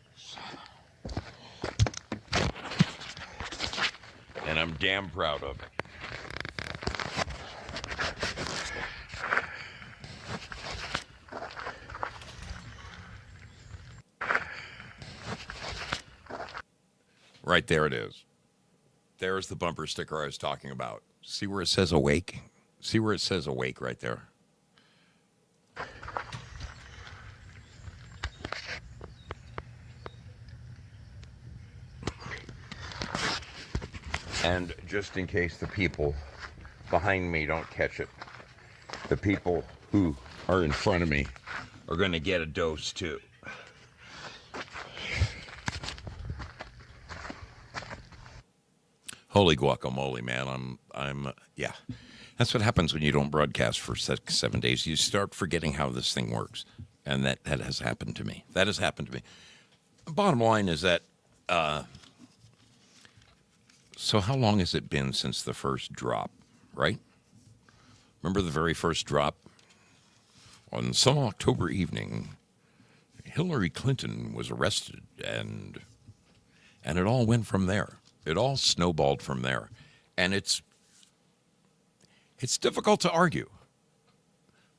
B: And I'm damn proud of it. Right there it is. There's the bumper sticker I was talking about. See where it says awake? See where it says awake right there? And just in case the people behind me don't catch it, the people who are in front of me are going to get a dose too. Holy guacamole, man. Yeah. That's what happens when you don't broadcast for 7 days. You start forgetting how this thing works. And that has happened to me. That has happened to me. Bottom line is that, so how long has it been since the first drop, right? Remember the very first drop? On some October evening, Hillary Clinton was arrested, and it all went from there. It all snowballed from there. And it's difficult to argue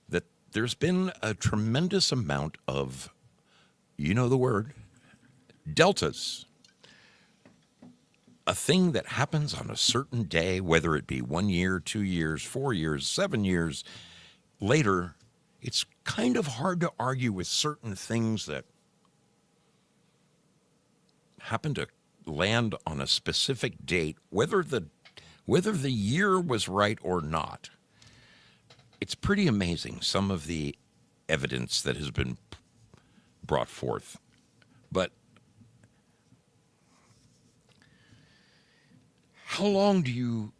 B: that there's been a tremendous amount of, you know the word, deltas a thing that happens on a certain day, whether it be 1 year, 2 years, 4 years, 7 years later, it's kind of hard to argue with certain things that happen to land on a specific date, whether the year was right or not. It's pretty amazing, some of the evidence that has been brought forth. But how long do you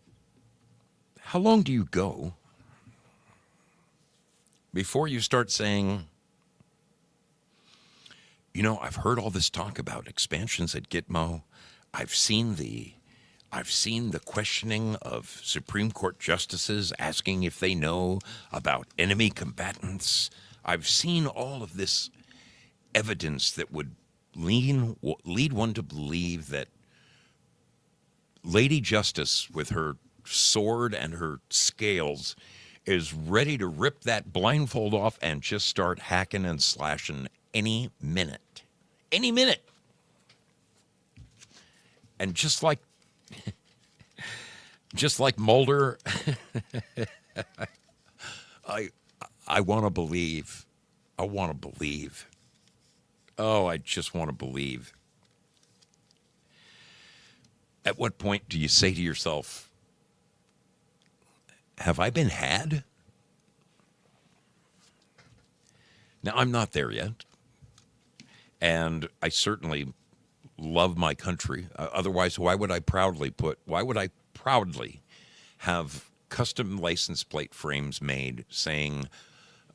B: go before you start saying, I've heard all this talk about expansions at Gitmo. I've seen the questioning of Supreme Court justices asking if they know about enemy combatants. I've seen all of this evidence that would lead one to believe that Lady Justice, with her sword and her scales, is ready to rip that blindfold off and just start hacking and slashing any minute. Any minute. And just like Mulder, I want to believe. I want to believe. Oh, I just want to believe. At what point do you say to yourself, have I been had? Now, I'm not there yet. And I certainly love my country. Otherwise, why would I proudly have custom license plate frames made saying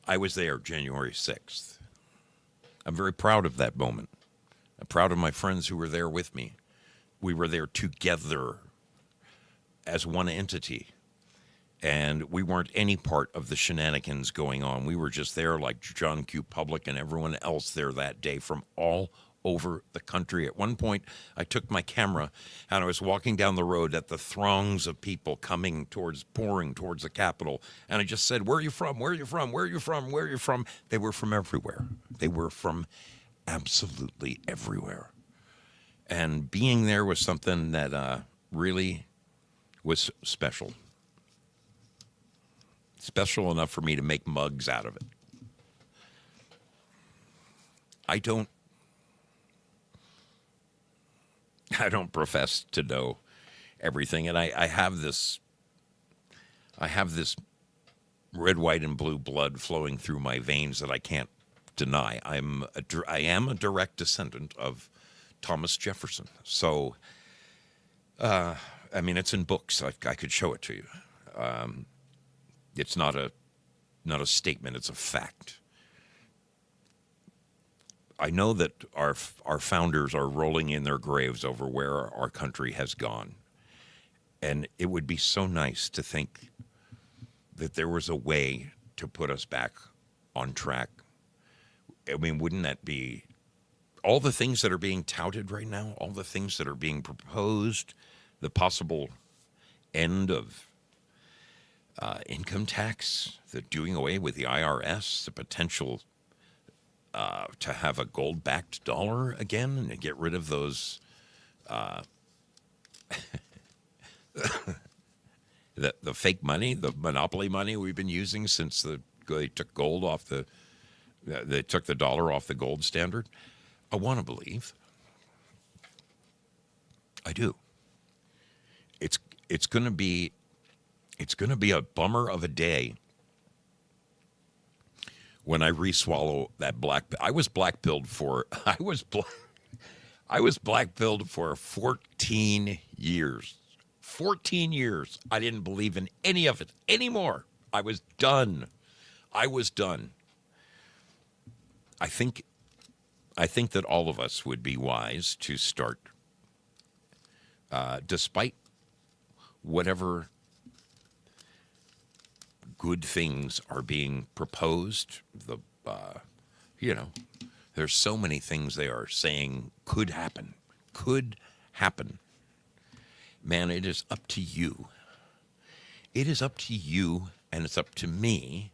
B: I was there January 6th? I'm very proud of that moment. I'm proud of my friends who were there with me. We were there together as one entity. And we weren't any part of the shenanigans going on. We were just there like John Q. Public and everyone else there that day from all over the country. At one point, I took my camera and I was walking down the road at the throngs of people pouring towards the Capitol. And I just said, where are you from? Where are you from? Where are you from? Where are you from? They were from everywhere. They were from absolutely everywhere. And being there was something that really was special. Special enough for me to make mugs out of it. I don't profess to know everything, and I have this red, white, and blue blood flowing through my veins that I can't deny. I am a direct descendant of Thomas Jefferson. So, it's in books. I could show it to you. It's not a statement. It's a fact. I know that our founders are rolling in their graves over where our country has gone. And it would be so nice to think that there was a way to put us back on track. Wouldn't that be all the things that are being touted right now, all the things that are being proposed, the possible end of income tax, the doing away with the IRS, the potential to have a gold-backed dollar again and to get rid of those the fake money, the monopoly money we've been using since they took gold off they took the dollar off the gold standard. I want to believe. I do. It's going to be a bummer of a day when I re-swallow that I was black-pilled for 14 years. 14 years. I didn't believe in any of it anymore. I was done. I think that all of us would be wise to start, despite whatever good things are being proposed. There's so many things they are saying could happen. Man, it is up to you. It is up to you, and it's up to me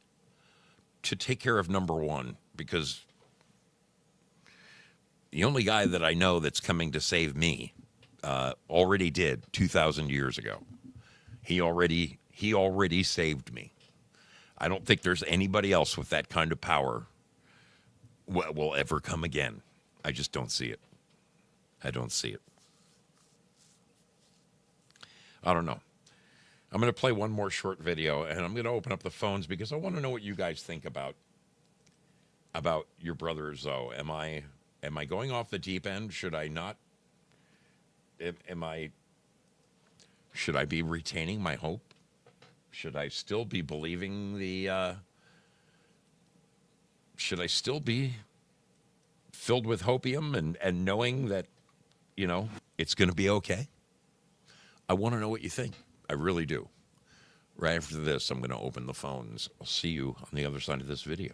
B: to take care of number one, because the only guy that I know that's coming to save me already did 2,000 years ago. He already saved me. I don't think there's anybody else with that kind of power will ever come again. I just don't see it. I don't see it. I don't know. I'm going to play one more short video, and I'm going to open up the phones because I want to know what you guys think about your brother Zoe. Am I going off the deep end? Should I not? Should I be retaining my hope? Should I still be believing should I still be filled with hopium and knowing that, it's going to be okay? I want to know what you think. I really do. Right after this, I'm going to open the phones. I'll see you on the other side of this video.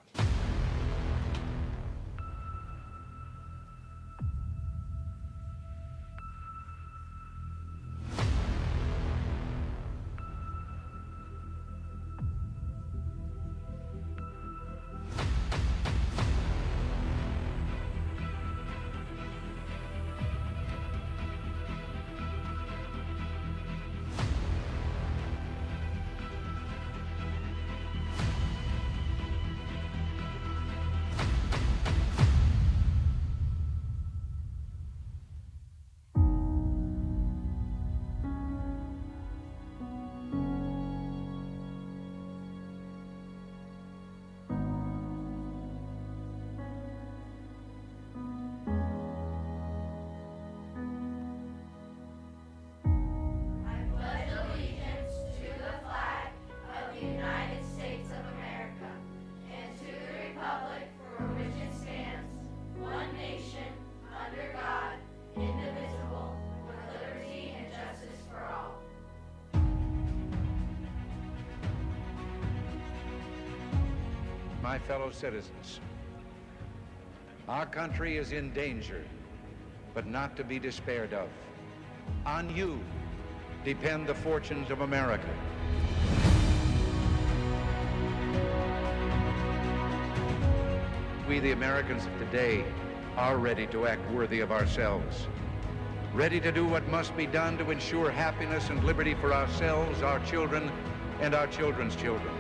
C: My fellow citizens, our country is in danger, but not to be despaired of. On you depend the fortunes of America. We, the Americans of today, are ready to act worthy of ourselves, ready to do what must be done to ensure happiness and liberty for ourselves, our children, and our children's children.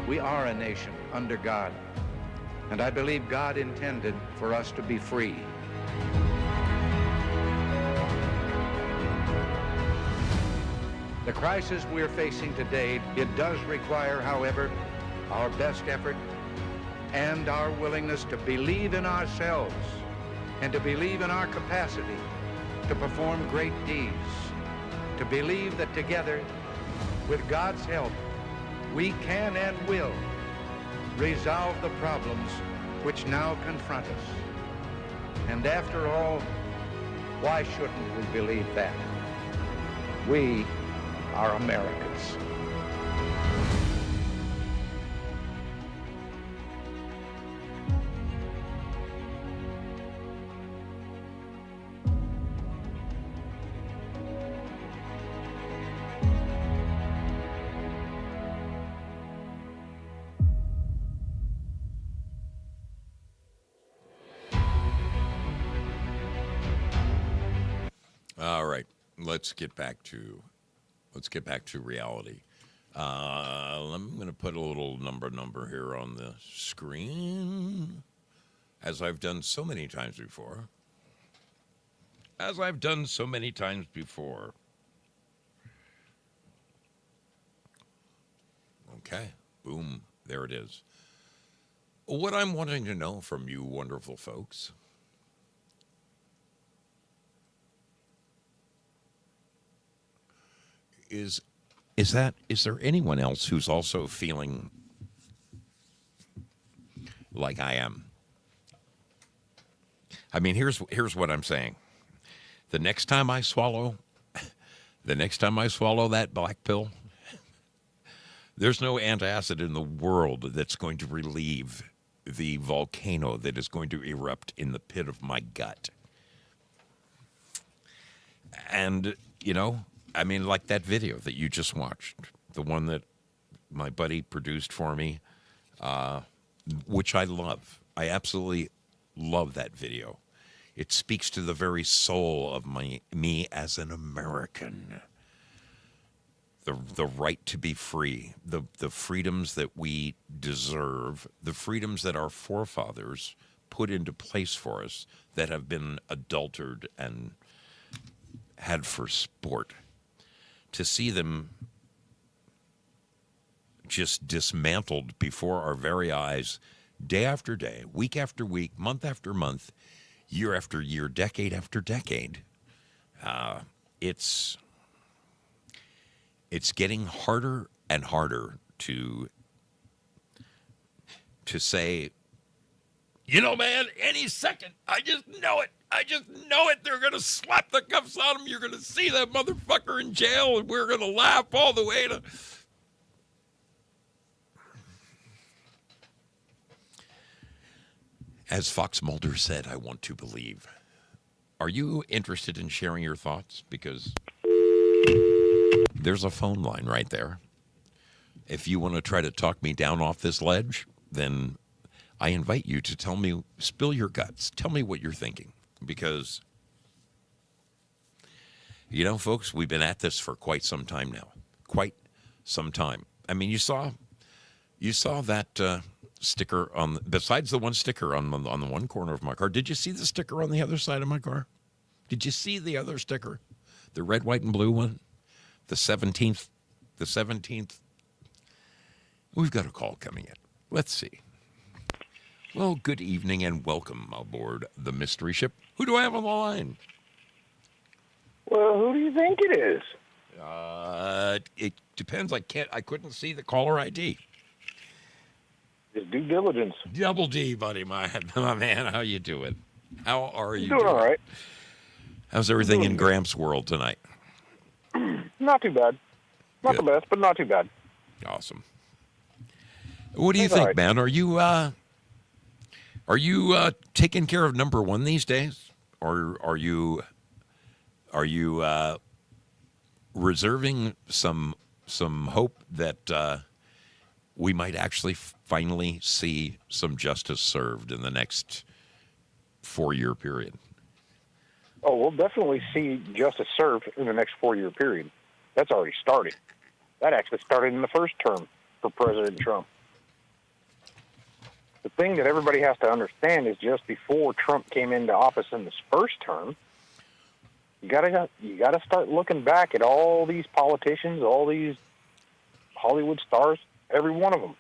C: We are a nation under God, and I believe God intended for us to be free. The crisis we're facing today, it does require, however, our best effort and our willingness to believe in ourselves and to believe in our capacity to perform great deeds, to believe that together, with God's help, we can and will resolve the problems which now confront us. And after all, why shouldn't we believe that? We are Americans.
B: All right, let's get back to reality. I'm going to put a little number here on the screen, as I've done so many times before. Okay, boom, there it is. What I'm wanting to know from you wonderful folks is there anyone else who's also feeling like I am? I mean, here's what I'm saying. The next time I swallow that black pill, there's no antacid in the world that's going to relieve the volcano that is going to erupt in the pit of my gut. And, I mean, like that video that you just watched, the one that my buddy produced for me, which I love. I absolutely love that video. It speaks to the very soul of me as an American. The right to be free, the freedoms that we deserve, the freedoms that our forefathers put into place for us that have been adulterated and had for sport. To see them just dismantled before our very eyes, day after day, week after week, month after month, year after year, decade after decade. It's getting harder and harder to say, you know, man, any second, I just know it. They're going to slap the cuffs on him. You're going to see that motherfucker in jail, and we're going to laugh all the way to... As Fox Mulder said, I want to believe. Are you interested in sharing your thoughts? Because there's a phone line right there. If you want to try to talk me down off this ledge, then I invite you to tell me, spill your guts. Tell me what you're thinking. Because, you know, folks, we've been at this for quite some time now. Quite some time. I mean, you saw that sticker on, besides the one sticker on the one corner of my car. Did you see the sticker on the other side of my car? Did you see the other sticker? The red, white, and blue one? The 17th. We've got a call coming in. Let's see. Well, good evening and welcome aboard the mystery ship. Who do I have on the line?
D: Well, who do you think it is?
B: It depends. I couldn't see the caller ID.
D: It's due diligence.
B: Double D, buddy, my man. How you doing? How are you
D: Doing all right.
B: How's everything in Gramps' world tonight?
D: Not too bad. Not
B: Good.
D: the best, but not too bad.
B: Awesome. What do you
D: That's
B: think,
D: all right.
B: man? Are you taking care of number one these days, or are you reserving some hope that we might actually finally see some justice served in the next 4-year period?
D: Oh, we'll definitely see justice served in the next 4-year period. That's already started. That actually started in the first term for President Trump. The thing that everybody has to understand is just before Trump came into office in this first term, you gotta start looking back at all these politicians, all these Hollywood stars, every one of them.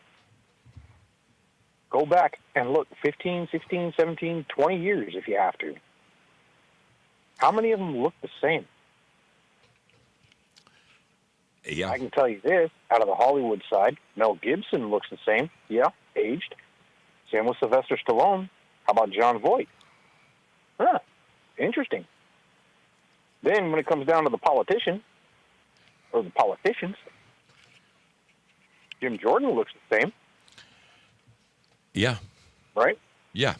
D: Go back and look 15, 16, 17, 20 years if you have to. How many of them look the same?
B: Yeah.
D: I can tell you this, out of the Hollywood side, Mel Gibson looks the same. Yeah, aged. Same with Sylvester Stallone. How about John Voight? Huh, interesting. Then when it comes down to the politicians, Jim Jordan looks the same,
B: Yeah.
D: right?
B: Yeah.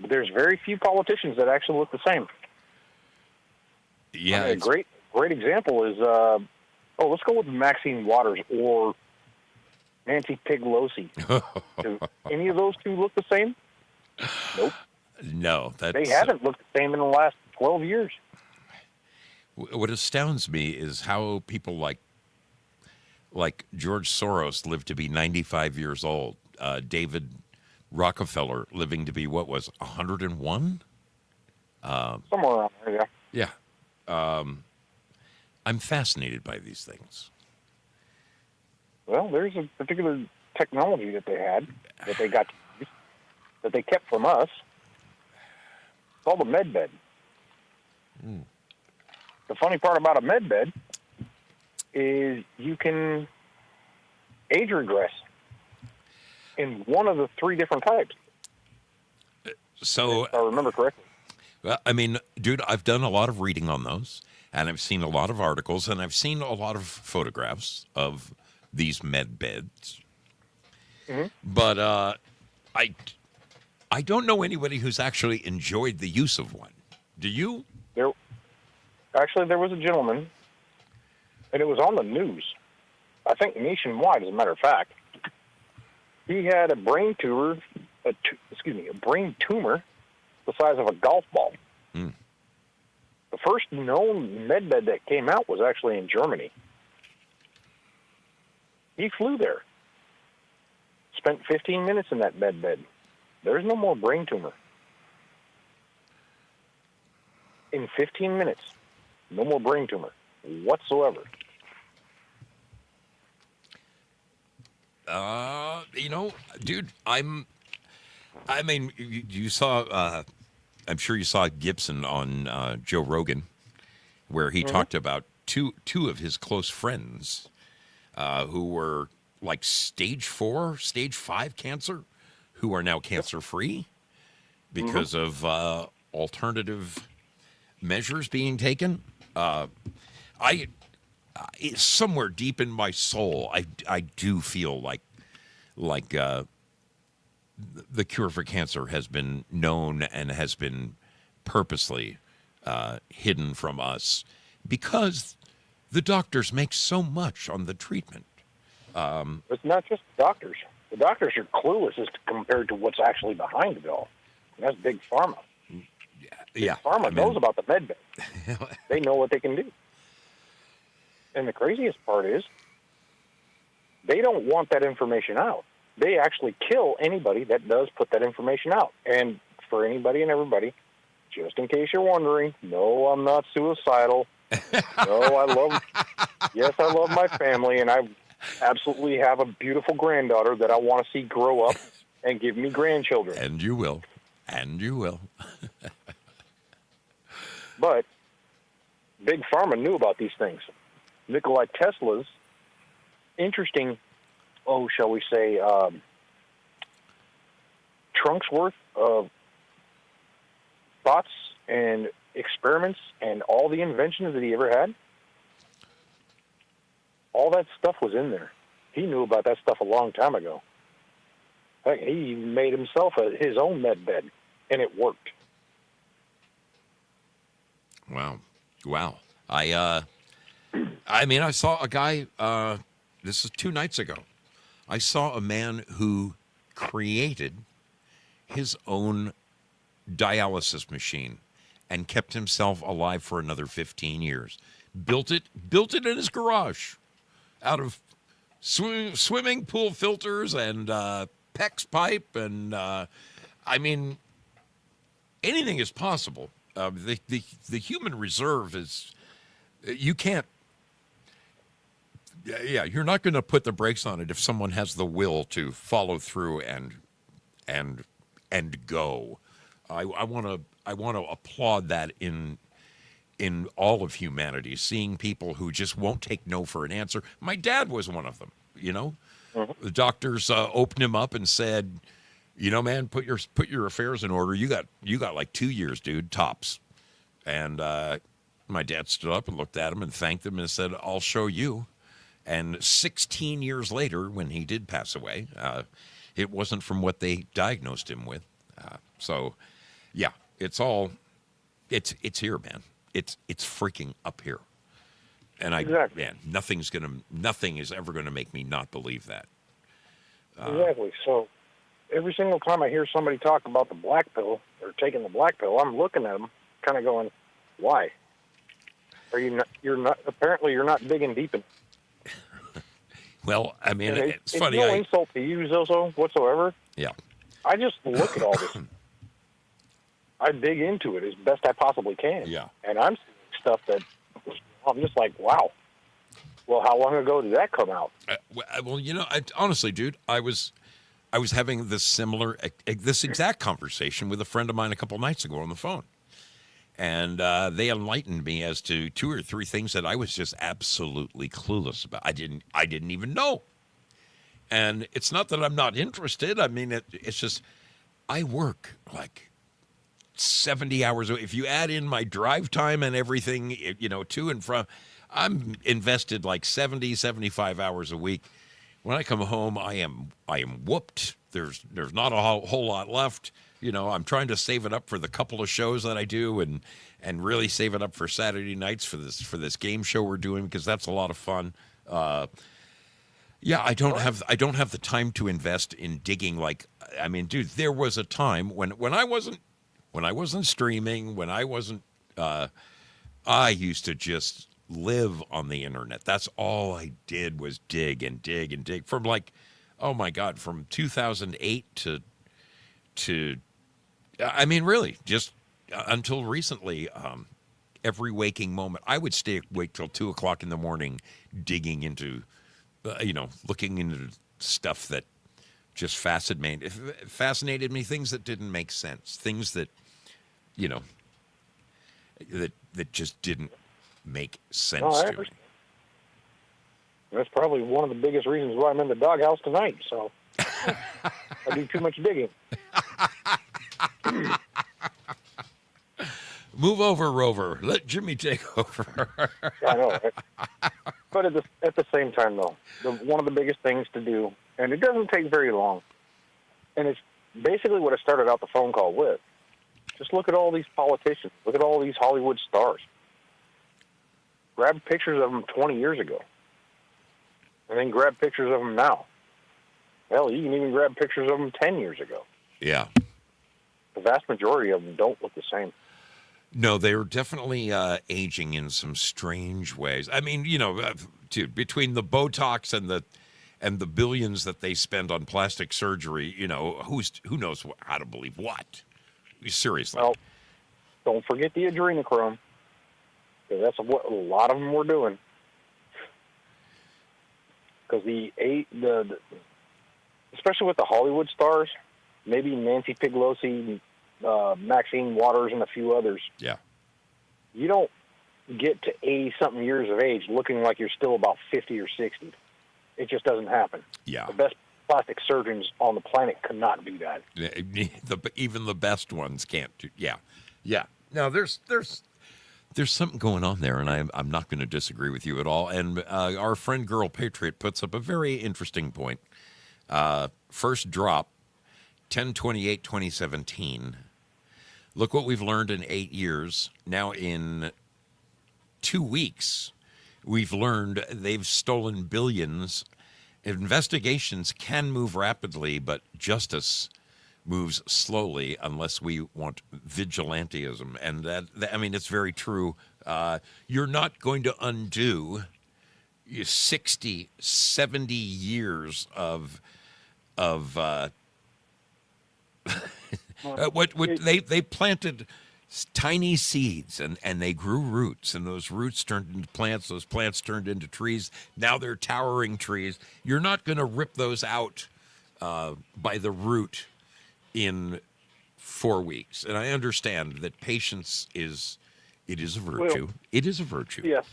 D: But there's very few politicians that actually look the same.
B: Yeah.
D: I mean, a great example is, let's go with Maxine Waters or Nancy Pelosi. Do any of those two look the same? Nope.
B: No,
D: They haven't looked the same in the last 12 years.
B: What astounds me is how people like George Soros lived to be 95 years old. David Rockefeller living to be, 101?
D: Somewhere around there, yeah.
B: Yeah. I'm fascinated by these things.
D: Well, there's a particular technology that they had, that they got to use, that they kept from us. It's called a med bed. The funny part about a med bed is you can age regress in one of the 3 different types.
B: So,
D: if I remember correctly.
B: well, I mean, dude, I've done a lot of reading on those, and I've seen a lot of articles, and I've seen a lot of photographs of these med beds.
D: Mm-hmm.
B: But I don't know anybody who's actually enjoyed the use of one. Do you?
D: There was a gentleman, and it was on the news. I think nationwide, as a matter of fact. He had a brain tumor, a brain tumor the size of a golf ball.
B: Mm.
D: The first known medbed that came out was actually in Germany. He flew there, spent 15 minutes in that medbed. There's no more brain tumor. In 15 minutes, no more brain tumor whatsoever.
B: Dude, you saw, I'm sure you saw Gibson on Joe Rogan, where he talked about two of his close friends who were like stage 4, stage 5 cancer, who are now cancer-free because of alternative measures being taken. Somewhere deep in my soul, I do feel like the cure for cancer has been known and has been purposely hidden from us because the doctors make so much on the treatment.
D: It's not just doctors. The doctors are clueless as compared to what's actually behind it all. And that's Big Pharma.
B: Yeah,
D: Pharma knows about the med bed. They know what they can do. And the craziest part is they don't want that information out. They actually kill anybody that does put that information out. And for anybody and everybody, just in case you're wondering, no, I'm not suicidal. No, I love my family, and I absolutely have a beautiful granddaughter that I want to see grow up and give me grandchildren.
B: And you will. And you will.
D: But Big Pharma knew about these things. Nikola Tesla's interesting, shall we say, trunks worth of thoughts and experiments and all the inventions that he ever had, all that stuff was in there. He knew about that stuff a long time ago. Heck, he made himself his own med bed, and it worked.
B: Wow. I saw a guy, this is 2 nights ago. I saw a man who created his own dialysis machine and kept himself alive for another 15 years. Built it in his garage out of swimming pool filters and PEX pipe. And anything is possible. The human reserve is, you can't, you're not going to put the brakes on it if someone has the will to follow through and go. I want to applaud that in all of humanity, seeing people who just won't take no for an answer. My dad was one of them, The doctors opened him up and said, man, put your affairs in order. You got like 2 years, dude, tops. And my dad stood up and looked at him and thanked him and said, I'll show you. And 16 years later, when he did pass away, it wasn't from what they diagnosed him with. It's here, man. It's freaking up here. And
D: exactly.
B: Nothing is ever gonna make me not believe that.
D: Exactly. So every single time I hear somebody talk about the black pill or taking the black pill, I'm looking at them, kind of going, "Why? Are you not? You're not. Apparently, you're not digging deep in."
B: Well, it's funny.
D: No insult to you, ZOSO, whatsoever.
B: Yeah.
D: I just look at all this. I dig into it as best I possibly can.
B: Yeah.
D: And I'm seeing stuff that I'm just like, wow. Well, how long ago did that come out?
B: Honestly, dude, I was having this exact conversation with a friend of mine a couple nights ago on the phone. And they enlightened me as to 2 or 3 things that I was just absolutely clueless about. I didn't even know. And it's not that I'm not interested. It's just I work like 70 hours. If you add in my drive time and everything, to and from, I'm invested like 70, 75 hours a week. When I come home, I am whooped. There's not a whole lot left. I'm trying to save it up for the couple of shows that I do and really save it up for Saturday nights for this game show we're doing, because that's a lot of fun. Yeah, I don't have the time to invest in digging. Like, I mean, dude, there was a time when I wasn't streaming, when I wasn't, I used to just live on the internet. That's all I did was dig and dig and dig from like, oh my God, from 2008 to, I mean, really, just until recently, every waking moment, I would stay awake till 2:00 in the morning, digging into, looking into stuff that just fascinated me, things that didn't make sense, things that, that just didn't make sense to me.
D: That's probably one of the biggest reasons why I'm in the doghouse tonight. So I do too much digging.
B: Move over, Rover. Let Jimmy take over.
D: I know, right? But at the same time, though, one of the biggest things to do, and it doesn't take very long, and it's basically what I started out the phone call with. Just look at all these politicians. Look at all these Hollywood stars. Grab pictures of them 20 years ago, and then grab pictures of them now. Hell, you can even grab pictures of them 10 years ago.
B: Yeah.
D: The vast majority of them don't look the same.
B: No, they're definitely aging in some strange ways. I mean, dude, between the Botox and the billions that they spend on plastic surgery, who knows how to believe what? Seriously.
D: Well, don't forget the adrenochrome. That's what a lot of them were doing. Because especially with the Hollywood stars, maybe Nancy Pelosi, Maxine Waters, and a few others.
B: Yeah.
D: You don't get to 80-something years of age looking like you're still about 50 or 60. It just doesn't happen.
B: Yeah.
D: The best plastic surgeons on the planet cannot do that.
B: Even the best ones can't do. Yeah. Yeah. Now there's something going on there, and I'm not going to disagree with you at all. And our friend Girl Patriot puts up a very interesting point. First drop, 10/28/2017. Look what we've learned in 8 years. Now in 2 weeks, we've learned they've stolen billions. Investigations can move rapidly, but justice moves slowly unless we want vigilantism. And that I mean, it's very true. You're not going to undo 60, 70 years of what they planted tiny seeds and they grew roots, and those roots turned into plants, those plants turned into trees. Now they're towering trees. You're not going to rip those out by the root in 4 weeks. And I understand that patience is a virtue.
D: Well,
B: it is a virtue.
D: Yes.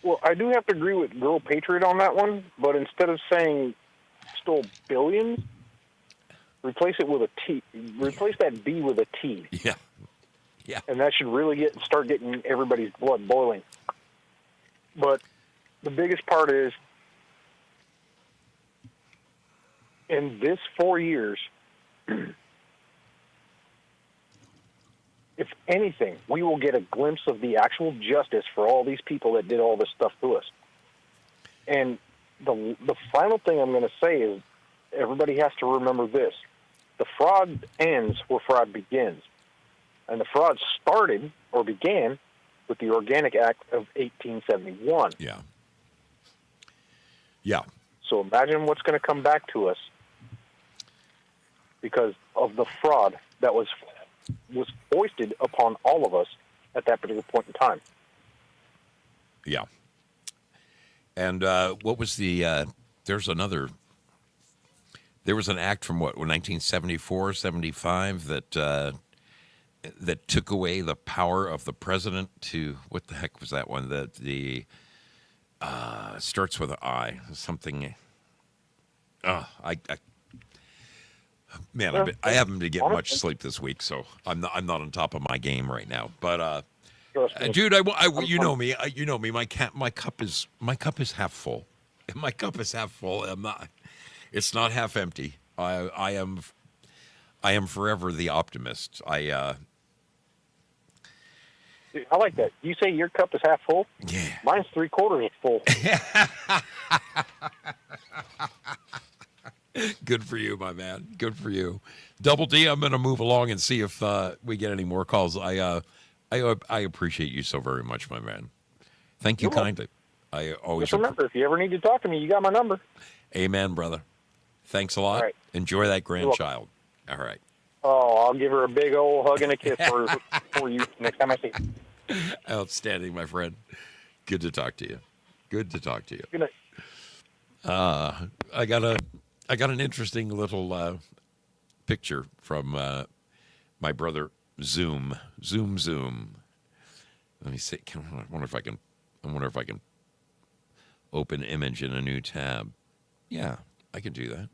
D: Well, I do have to agree with Girl Patriot on that one, but instead of saying stole billions, replace it with a T. Replace that B with a T.
B: Yeah. Yeah.
D: And that should really start getting everybody's blood boiling. But the biggest part is, in this 4 years, if anything, we will get a glimpse of the actual justice for all these people that did all this stuff to us. And the final thing I'm going to say is, everybody has to remember this. The fraud ends where fraud begins. And the fraud started or began with the Organic Act of 1871.
B: Yeah. Yeah.
D: So imagine what's going to come back to us because of the fraud that was foisted upon all of us at that particular point in time.
B: Yeah. And what was the there was an act from 1974, 75 that took away the power of the president to, what the heck was that one? The starts with an I, something. Man, I haven't been getting much sleep this week, so I'm not on top of my game right now. But dude, you know me. My cup is half full. My cup is half full. It's not half empty. I am forever the optimist. I
D: like that. You say your cup is half full?
B: Yeah.
D: Mine's 3/4 full.
B: Good for you, my man. Good for you. Double D, I'm going to move along and see if we get any more calls. I appreciate you so very much, my man. Thank you
D: You're welcome.
B: kindly. I always
D: Just remember, if you ever need to talk to me, you got my number.
B: Amen, brother. Thanks a lot.
D: All right.
B: Enjoy that grandchild. All right.
D: Oh, I'll give her a big old hug and a kiss for you next time I see you.
B: Outstanding, my friend. Good to talk to you. Good to talk to you.
D: Good night.
B: I got an interesting little picture from my brother Zoom. Let me see. I wonder if I can open image in a new tab. Yeah, I can do that.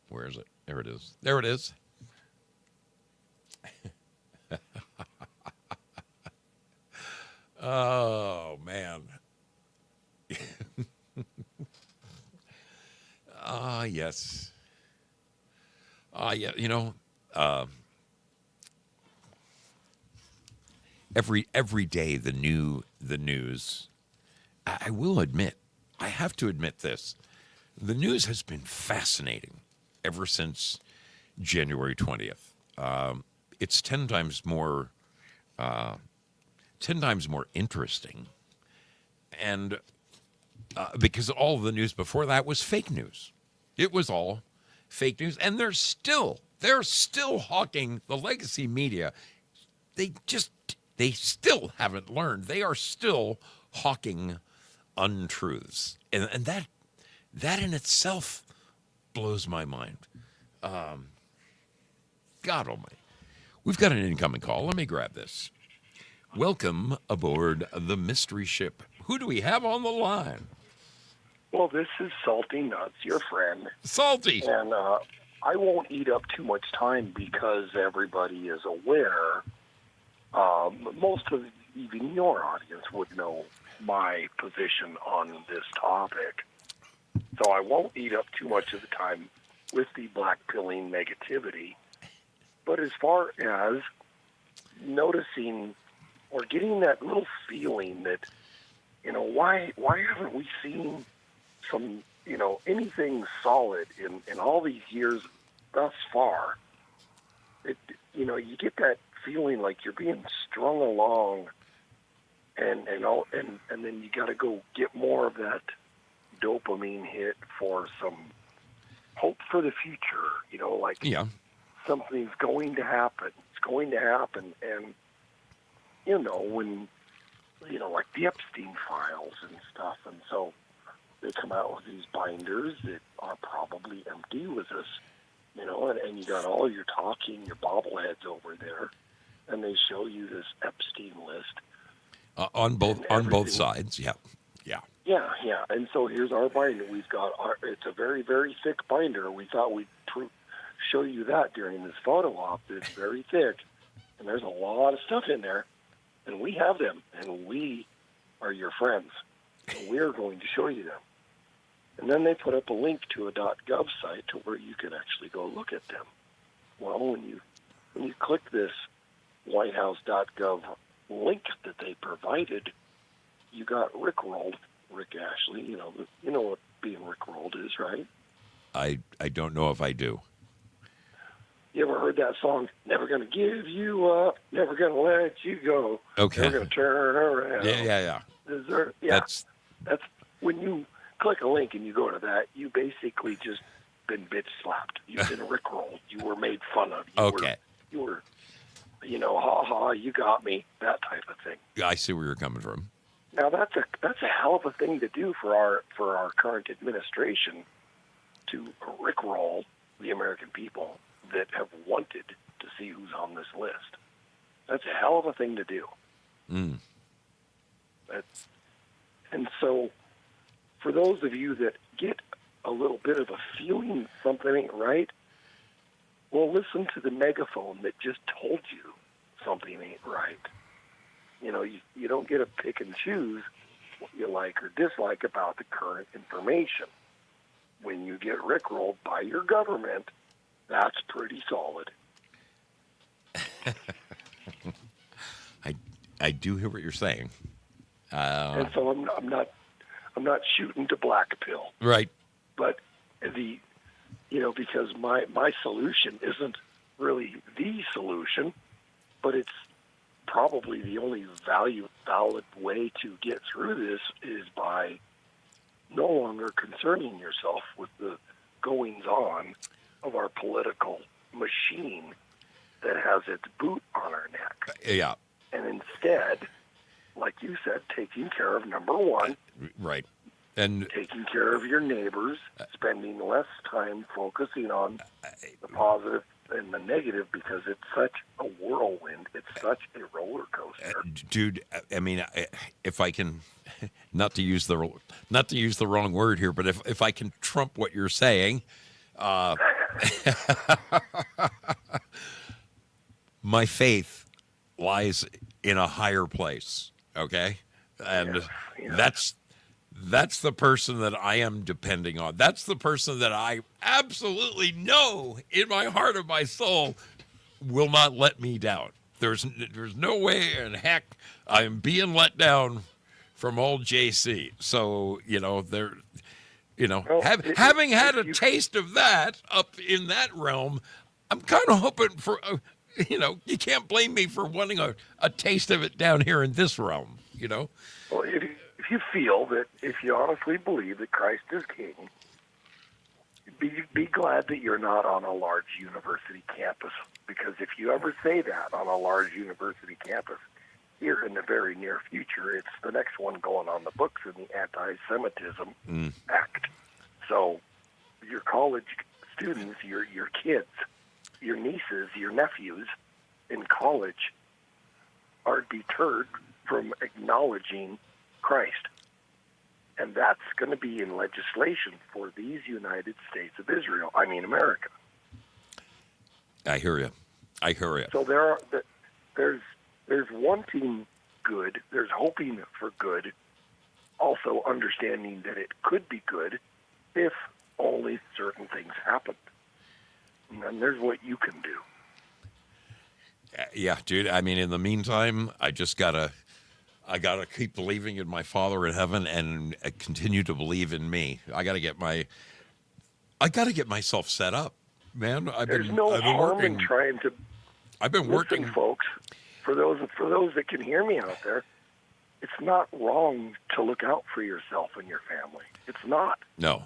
B: Where is it? There it is. There it is. Oh, man. Yes. Yeah, every day the news, I will admit, I have to admit this. The news has been fascinating ever since January 20th. It's 10 times more interesting. And because all the news before that was fake news. It was all fake news. And they're still hawking the legacy media. They still haven't learned. They are still hawking untruths. And that in itself blows my mind. God almighty. We've got an incoming call. Let me grab this. Welcome aboard the mystery ship. Who do we have on the line?
E: Well, this is Salty Nuts, your friend.
B: Salty.
E: And I won't eat up too much time because everybody is aware. Most of even your audience would know my position on this topic. So I won't eat up too much of the time with the black pilling negativity. But as far as noticing or getting that little feeling that, why haven't we seen some, anything solid in all these years thus far? You get that feeling like you're being strung along, and then you got to go get more of that dopamine hit for some hope for the future. Something's going to happen. It's going to happen, and when like the Epstein files and stuff, and so they come out with these binders that are probably empty with this, and you got all your talking, your bobbleheads over there, and they show you this Epstein list
B: on both sides. Yeah.
E: Yeah. And so here's our binder. We've got it's a very, very thick binder. We thought we'd show you that during this photo op. It's very thick, and there's a lot of stuff in there, and we have them, and we are your friends, and we're going to show you them. And then they put up a link to a .gov site to where you can actually go look at them. Well, when you click this whitehouse.gov link that they provided, you got rickrolled. Rick Ashley, you know what being rickrolled is, right?
B: I don't know if I do.
E: You ever heard that song, Never Gonna Give You Up, Never Gonna Let You Go,
B: Okay.
E: Never Gonna Turn Around.
B: Yeah.
E: That's when you click a link and you go to that, you basically just been bitch slapped. You've been rickrolled. You were made fun of. You were, ha ha, you got me, that type of thing.
B: I see where you're coming from.
E: Now that's a hell of a thing to do for our current administration, to rickroll the American people that have wanted to see who's on this list. That's a hell of a thing to do. And so, for those of you that get a little bit of a feeling something ain't right, well, listen to the megaphone that just told you something ain't right. You don't get to pick and choose what you like or dislike about the current information. When you get rickrolled by your government, that's pretty solid.
B: I do hear what you're saying.
E: And so I'm not shooting to black pill.
B: Right.
E: But the because my solution isn't really the solution, but it's probably the only valid way to get through this is by no longer concerning yourself with the goings-on of our political machine that has its boot on our neck.
B: Yeah.
E: And instead, like you said, taking care of number one,
B: Right. And
E: taking care of your neighbors, spending less time focusing on the positive and the negative because it's such a whirlwind. It's such a roller coaster.
B: dude, I mean, if I can, not to use the wrong word here, but if I can trump what you're saying, my faith lies in a higher place. Okay, and
E: Yes.
B: that's the person that I am depending on. That's the person that I absolutely know in my heart of my soul will not let me down. There's no way in heck I'm being let down from old JC. So, having had a taste of that up in that realm, I'm kind of hoping for, you can't blame me for wanting a taste of it down here in this realm,
E: Well, if you feel that, if you honestly believe that Christ is King, be glad that you're not on a large university campus, because if you ever say that on a large university campus, here in the very near future, it's the next one going on the books in the Anti-Semitism Act. So your college students, your kids, your nieces, your nephews in college are deterred from acknowledging Christ. And that's going to be in legislation for these United States of Israel. I mean, America.
B: I hear you.
E: So there's wanting good. There's hoping for good. Also understanding that it could be good if only certain things happened. And there's what you can do.
B: Yeah, dude. I mean, in the meantime, I gotta keep believing in my Father in heaven and continue to believe in me. I gotta get myself set up, man.
E: There's no harm in trying to.
B: I've been working,
E: folks. For those that can hear me out there, it's not wrong to look out for yourself and your family. It's not.
B: No.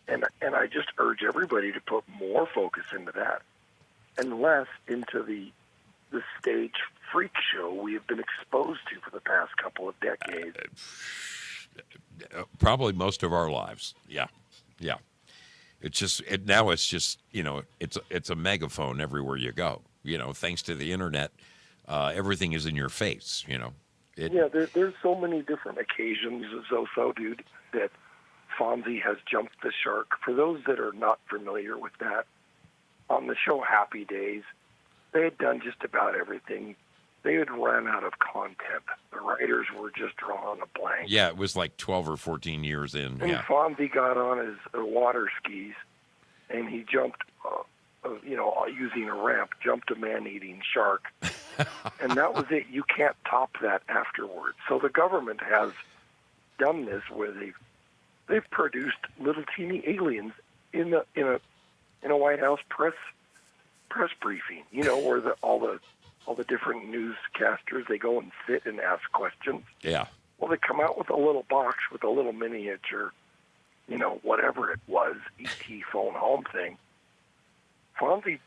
E: And I just urge everybody to put more focus into that and less into the stage freak show we have been exposed to for the past couple of decades.
B: Probably most of our lives. Yeah. It's just it's a megaphone everywhere you go. Thanks to the internet, everything is in your face.
E: There's so many different occasions, ZOSO, dude, that Fonzie has jumped the shark. For those that are not familiar with that, on the show Happy Days, they had done just about everything. They had run out of content. The writers were just drawing a blank.
B: Yeah, it was like 12 or 14 years in.
E: And Fonzie got on his water skis, and he jumped, using a ramp, jumped a man-eating shark. And that was it. You can't top that afterwards. So the government has done this where they've produced little teeny aliens in a White House press briefing. Where all the different newscasters, they go and sit and ask questions.
B: Yeah.
E: Well, they come out with a little box with a little miniature, whatever it was, ET phone home thing. Fonzie,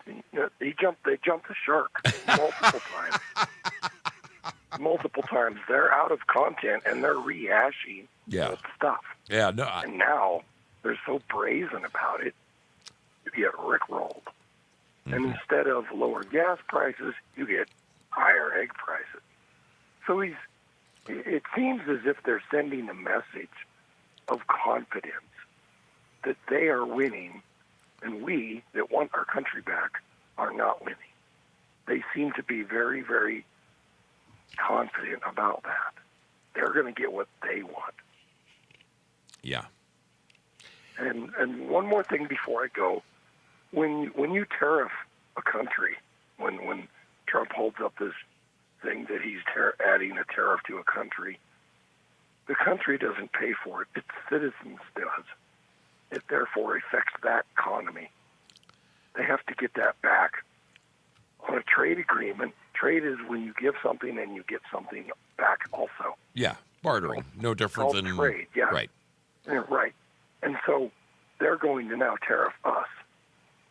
E: they jumped the shark multiple times. They're out of content and they're rehashing old stuff.
B: Yeah, no.
E: And now they're so brazen about it, you get rickrolled. Mm-hmm. And instead of lower gas prices, you get higher egg prices. So it seems as if they're sending a message of confidence that they are winning, and we that want our country back are not winning. They seem to be very, very confident about that. They're going to get what they want.
B: Yeah.
E: And one more thing before I go. When you tariff a country, when Trump holds up this thing that he's adding a tariff to a country, the country doesn't pay for it. Its citizens does. It therefore affects that economy. they have to get that back on a trade agreement. Trade is when you give something and you get something back also.
B: Yeah, bartering. No different
E: Called
B: than
E: trade, yeah.
B: Right.
E: Yeah, right. And so they're going to now tariff us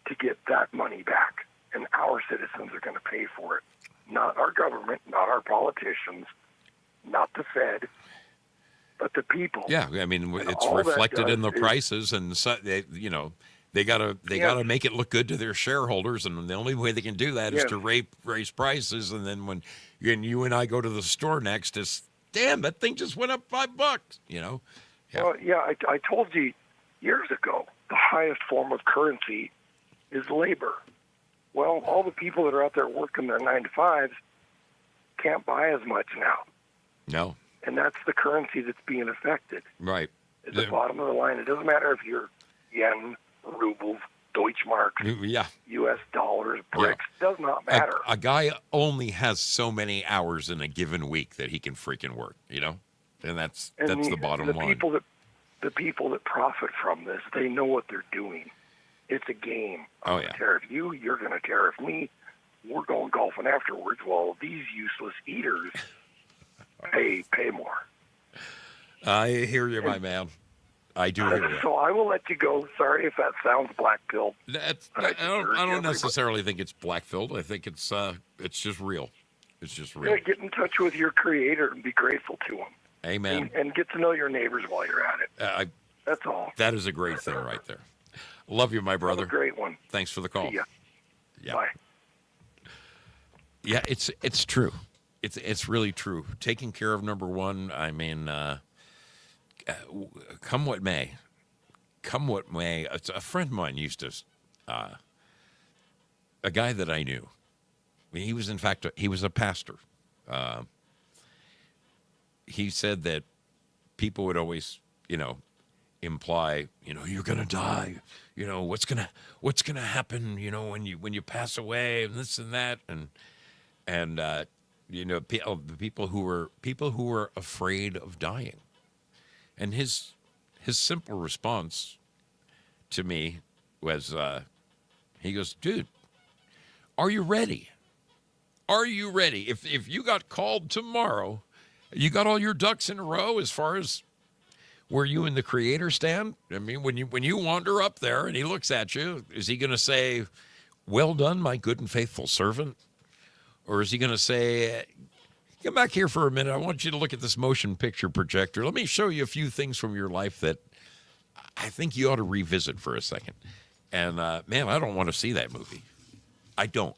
E: to get that money back, and our citizens are going to pay for it. Not our government, not our politicians, not the Fed, but the people.
B: Yeah, I mean,
E: And
B: it's
E: all that
B: reflected in the
E: does is-
B: prices, and so they gotta make it look good to their shareholders, and the only way they can do that is
E: Yes.
B: to raise prices. And then when you and I go to the store next, it's damn, that thing just went up $5. Yeah.
E: Well, yeah, I told you years ago, the highest form of currency is labor. Well, all the people that are out there working their 9-to-5s can't buy as much now.
B: No.
E: And that's the currency that's being affected.
B: Right.
E: At the bottom of the line, it doesn't matter if you're yen, rubles, Deutschmarks,
B: Yeah.
E: U.S. dollars, bricks, does not matter.
B: A guy only has so many hours in a given week that he can freaking work, and that's the bottom line.
E: The people that profit from this, they know what they're doing. It's a game. I'm going to tariff you, you're going to tariff me. We're going golfing afterwards while these useless eaters pay more.
B: I hear you, my man. I do hear you.
E: So I will let you go. Sorry if that sounds black-pilled.
B: I don't necessarily think it's black-filled. I think it's just real. It's just real.
E: Yeah, get in touch with your creator and be grateful to him.
B: Amen.
E: And get to know your neighbors while you're at it. That's all.
B: That is a great thing right there. Love you, my brother.
E: Have a great one.
B: Thanks for the call.
E: See ya.
B: Yeah.
E: Bye.
B: Yeah, it's true. It's really true. Taking care of number one. I mean, come what may. A friend of mine used to, a guy that I knew. He was, in fact, he was a pastor. He said that people would always, imply, you're gonna die. What's gonna happen? When you pass away, and this and that, and the people who were afraid of dying. And his simple response to me was, he goes, dude, are you ready? Are you ready? If you got called tomorrow, you got all your ducks in a row as far as where you and the Creator stand? I mean, when you wander up there and he looks at you, is he going to say, well done, my good and faithful servant? Or is he going to say, come back here for a minute. I want you to look at this motion picture projector. Let me show you a few things from your life that I think you ought to revisit for a second. And, man, I don't want to see that movie. I don't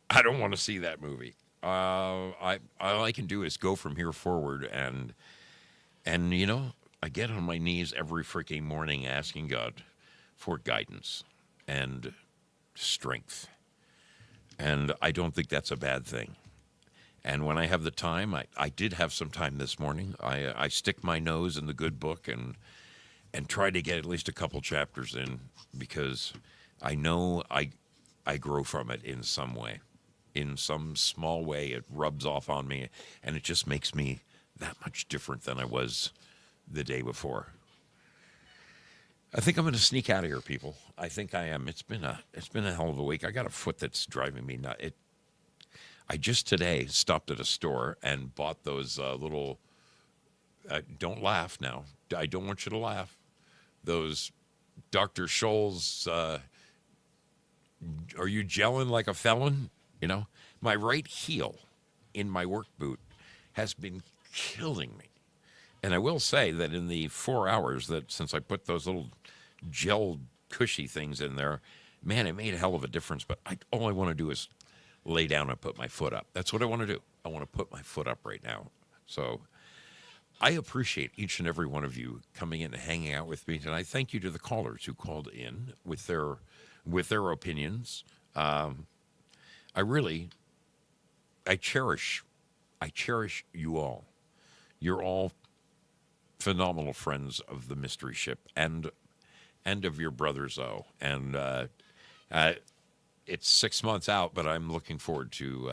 B: want to see that movie. All I can do is go from here forward, and I get on my knees every freaking morning asking God for guidance and strength. And I don't think that's a bad thing. And when I have the time, I did have some time this morning. I stick my nose in the good book and try to get at least a couple chapters in, because I know I grow from it in some way. In some small way, it rubs off on me, and it just makes me that much different than I was the day before. I think I'm going to sneak out of here, people. I think I am. It's been a hell of a week. I got a foot that's driving me nuts. I just today stopped at a store and bought those little. Don't laugh now. I don't want you to laugh. Those Dr. Scholl's. Are you gelling like a felon? My right heel in my work boot has been killing me. And I will say that in the 4 hours that since I put those little gel cushy things in there, man, it made a hell of a difference. But all I want to do is lay down and put my foot up. That's what I want to do. I want to put my foot up right now. So I appreciate each and every one of you coming in and hanging out with me tonight. Thank you to the callers who called in with their opinions. I cherish you all. You're all phenomenal friends of the Mystery Ship and of your brother ZO. And it's 6 months out, but I'm looking forward to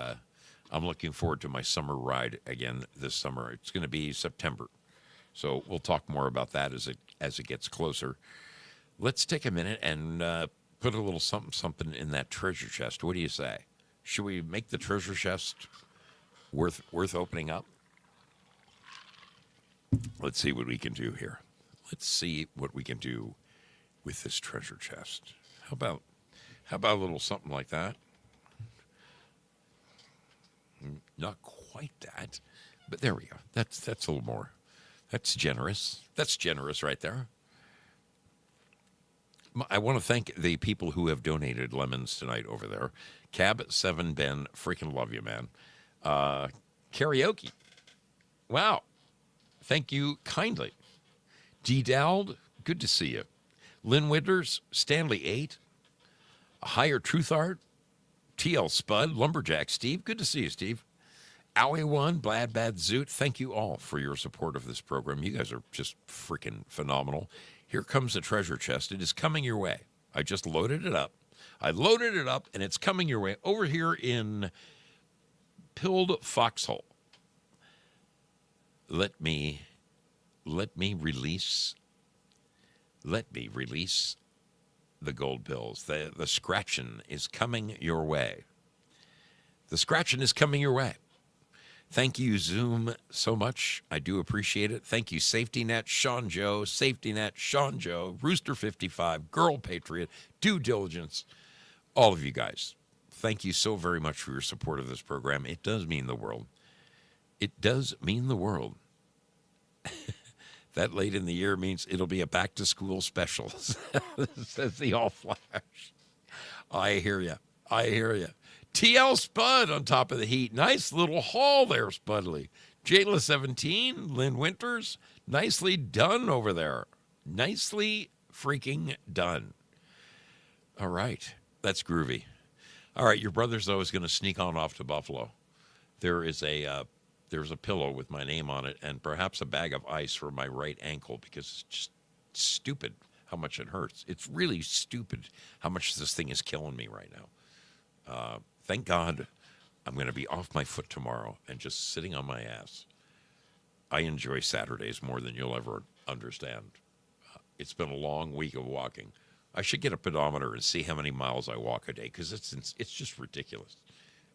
B: my summer ride again this summer. It's going to be September, so we'll talk more about that as it gets closer. Let's take a minute and put a little something in that treasure chest. What do you say? Should we make the treasure chest worth opening up? Let's see what we can do here. Let's see what we can do with this treasure chest. How about a little something like that? Not quite that, but there we go. That's a little more. That's generous. That's generous right there. I want to thank the people who have donated lemons tonight over there. Cab7 Ben, freaking love you, man. Karaoke. Wow. Thank you kindly. D. Dowd, good to see you. Lynn Winters, Stanley 8. Higher Truth Art. TL Spud, Lumberjack Steve, good to see you, Steve. Owie1, Blad Bad Zoot, thank you all for your support of this program. You guys are just freaking phenomenal. Here comes the treasure chest. It is coming your way. I just loaded it up. I loaded it up, and it's coming your way over here in Pilled Foxhole. Let me release the gold bills. The scratching is coming your way. The scratching is coming your way. Thank you, Zoom, so much. I do appreciate it. Thank you, Safety Net, Sean Joe, Rooster 55, Girl Patriot, Due Diligence, all of you guys. Thank you so very much for your support of this program. It does mean the world. It does mean the world. That late in the year means it'll be a back-to-school special, says the All Flash. I hear you. TL Spud on top of the heat. Nice little haul there, Spudley. Jayla 17, Lynn Winters. Nicely done over there. Nicely freaking done. All right. That's groovy. All right. Your brother's, though, is going to sneak on off to Buffalo. There's a pillow with my name on it and perhaps a bag of ice for my right ankle because it's just stupid how much it hurts. It's really stupid how much this thing is killing me right now. Thank God I'm going to be off my foot tomorrow and just sitting on my ass. I enjoy Saturdays more than you'll ever understand. It's been a long week of walking. I should get a pedometer and see how many miles I walk a day because it's just ridiculous.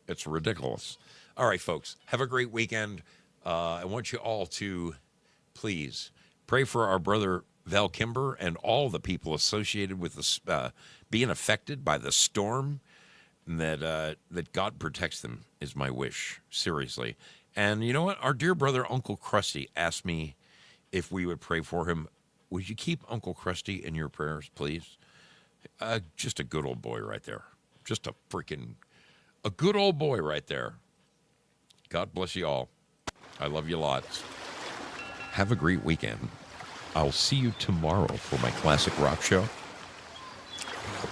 B: It's ridiculous. All right, folks, have a great weekend. I want you all to please pray for our brother Val Kimber and all the people associated with this, being affected by the storm. That God protects them is my wish, seriously. And you know what? Our dear brother, Uncle Krusty, asked me if we would pray for him. Would you keep Uncle Krusty in your prayers, please? Just a good old boy right there. Just a good old boy right there. God bless you all. I love you lots. Have a great weekend. I'll see you tomorrow for my classic rock show,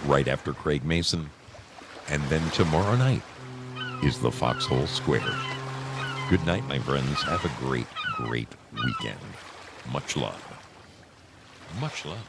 B: right after Craig Mason. And then tomorrow night is the Foxhole Square. Good night, my friends. Have a great, great weekend. Much love. Much love.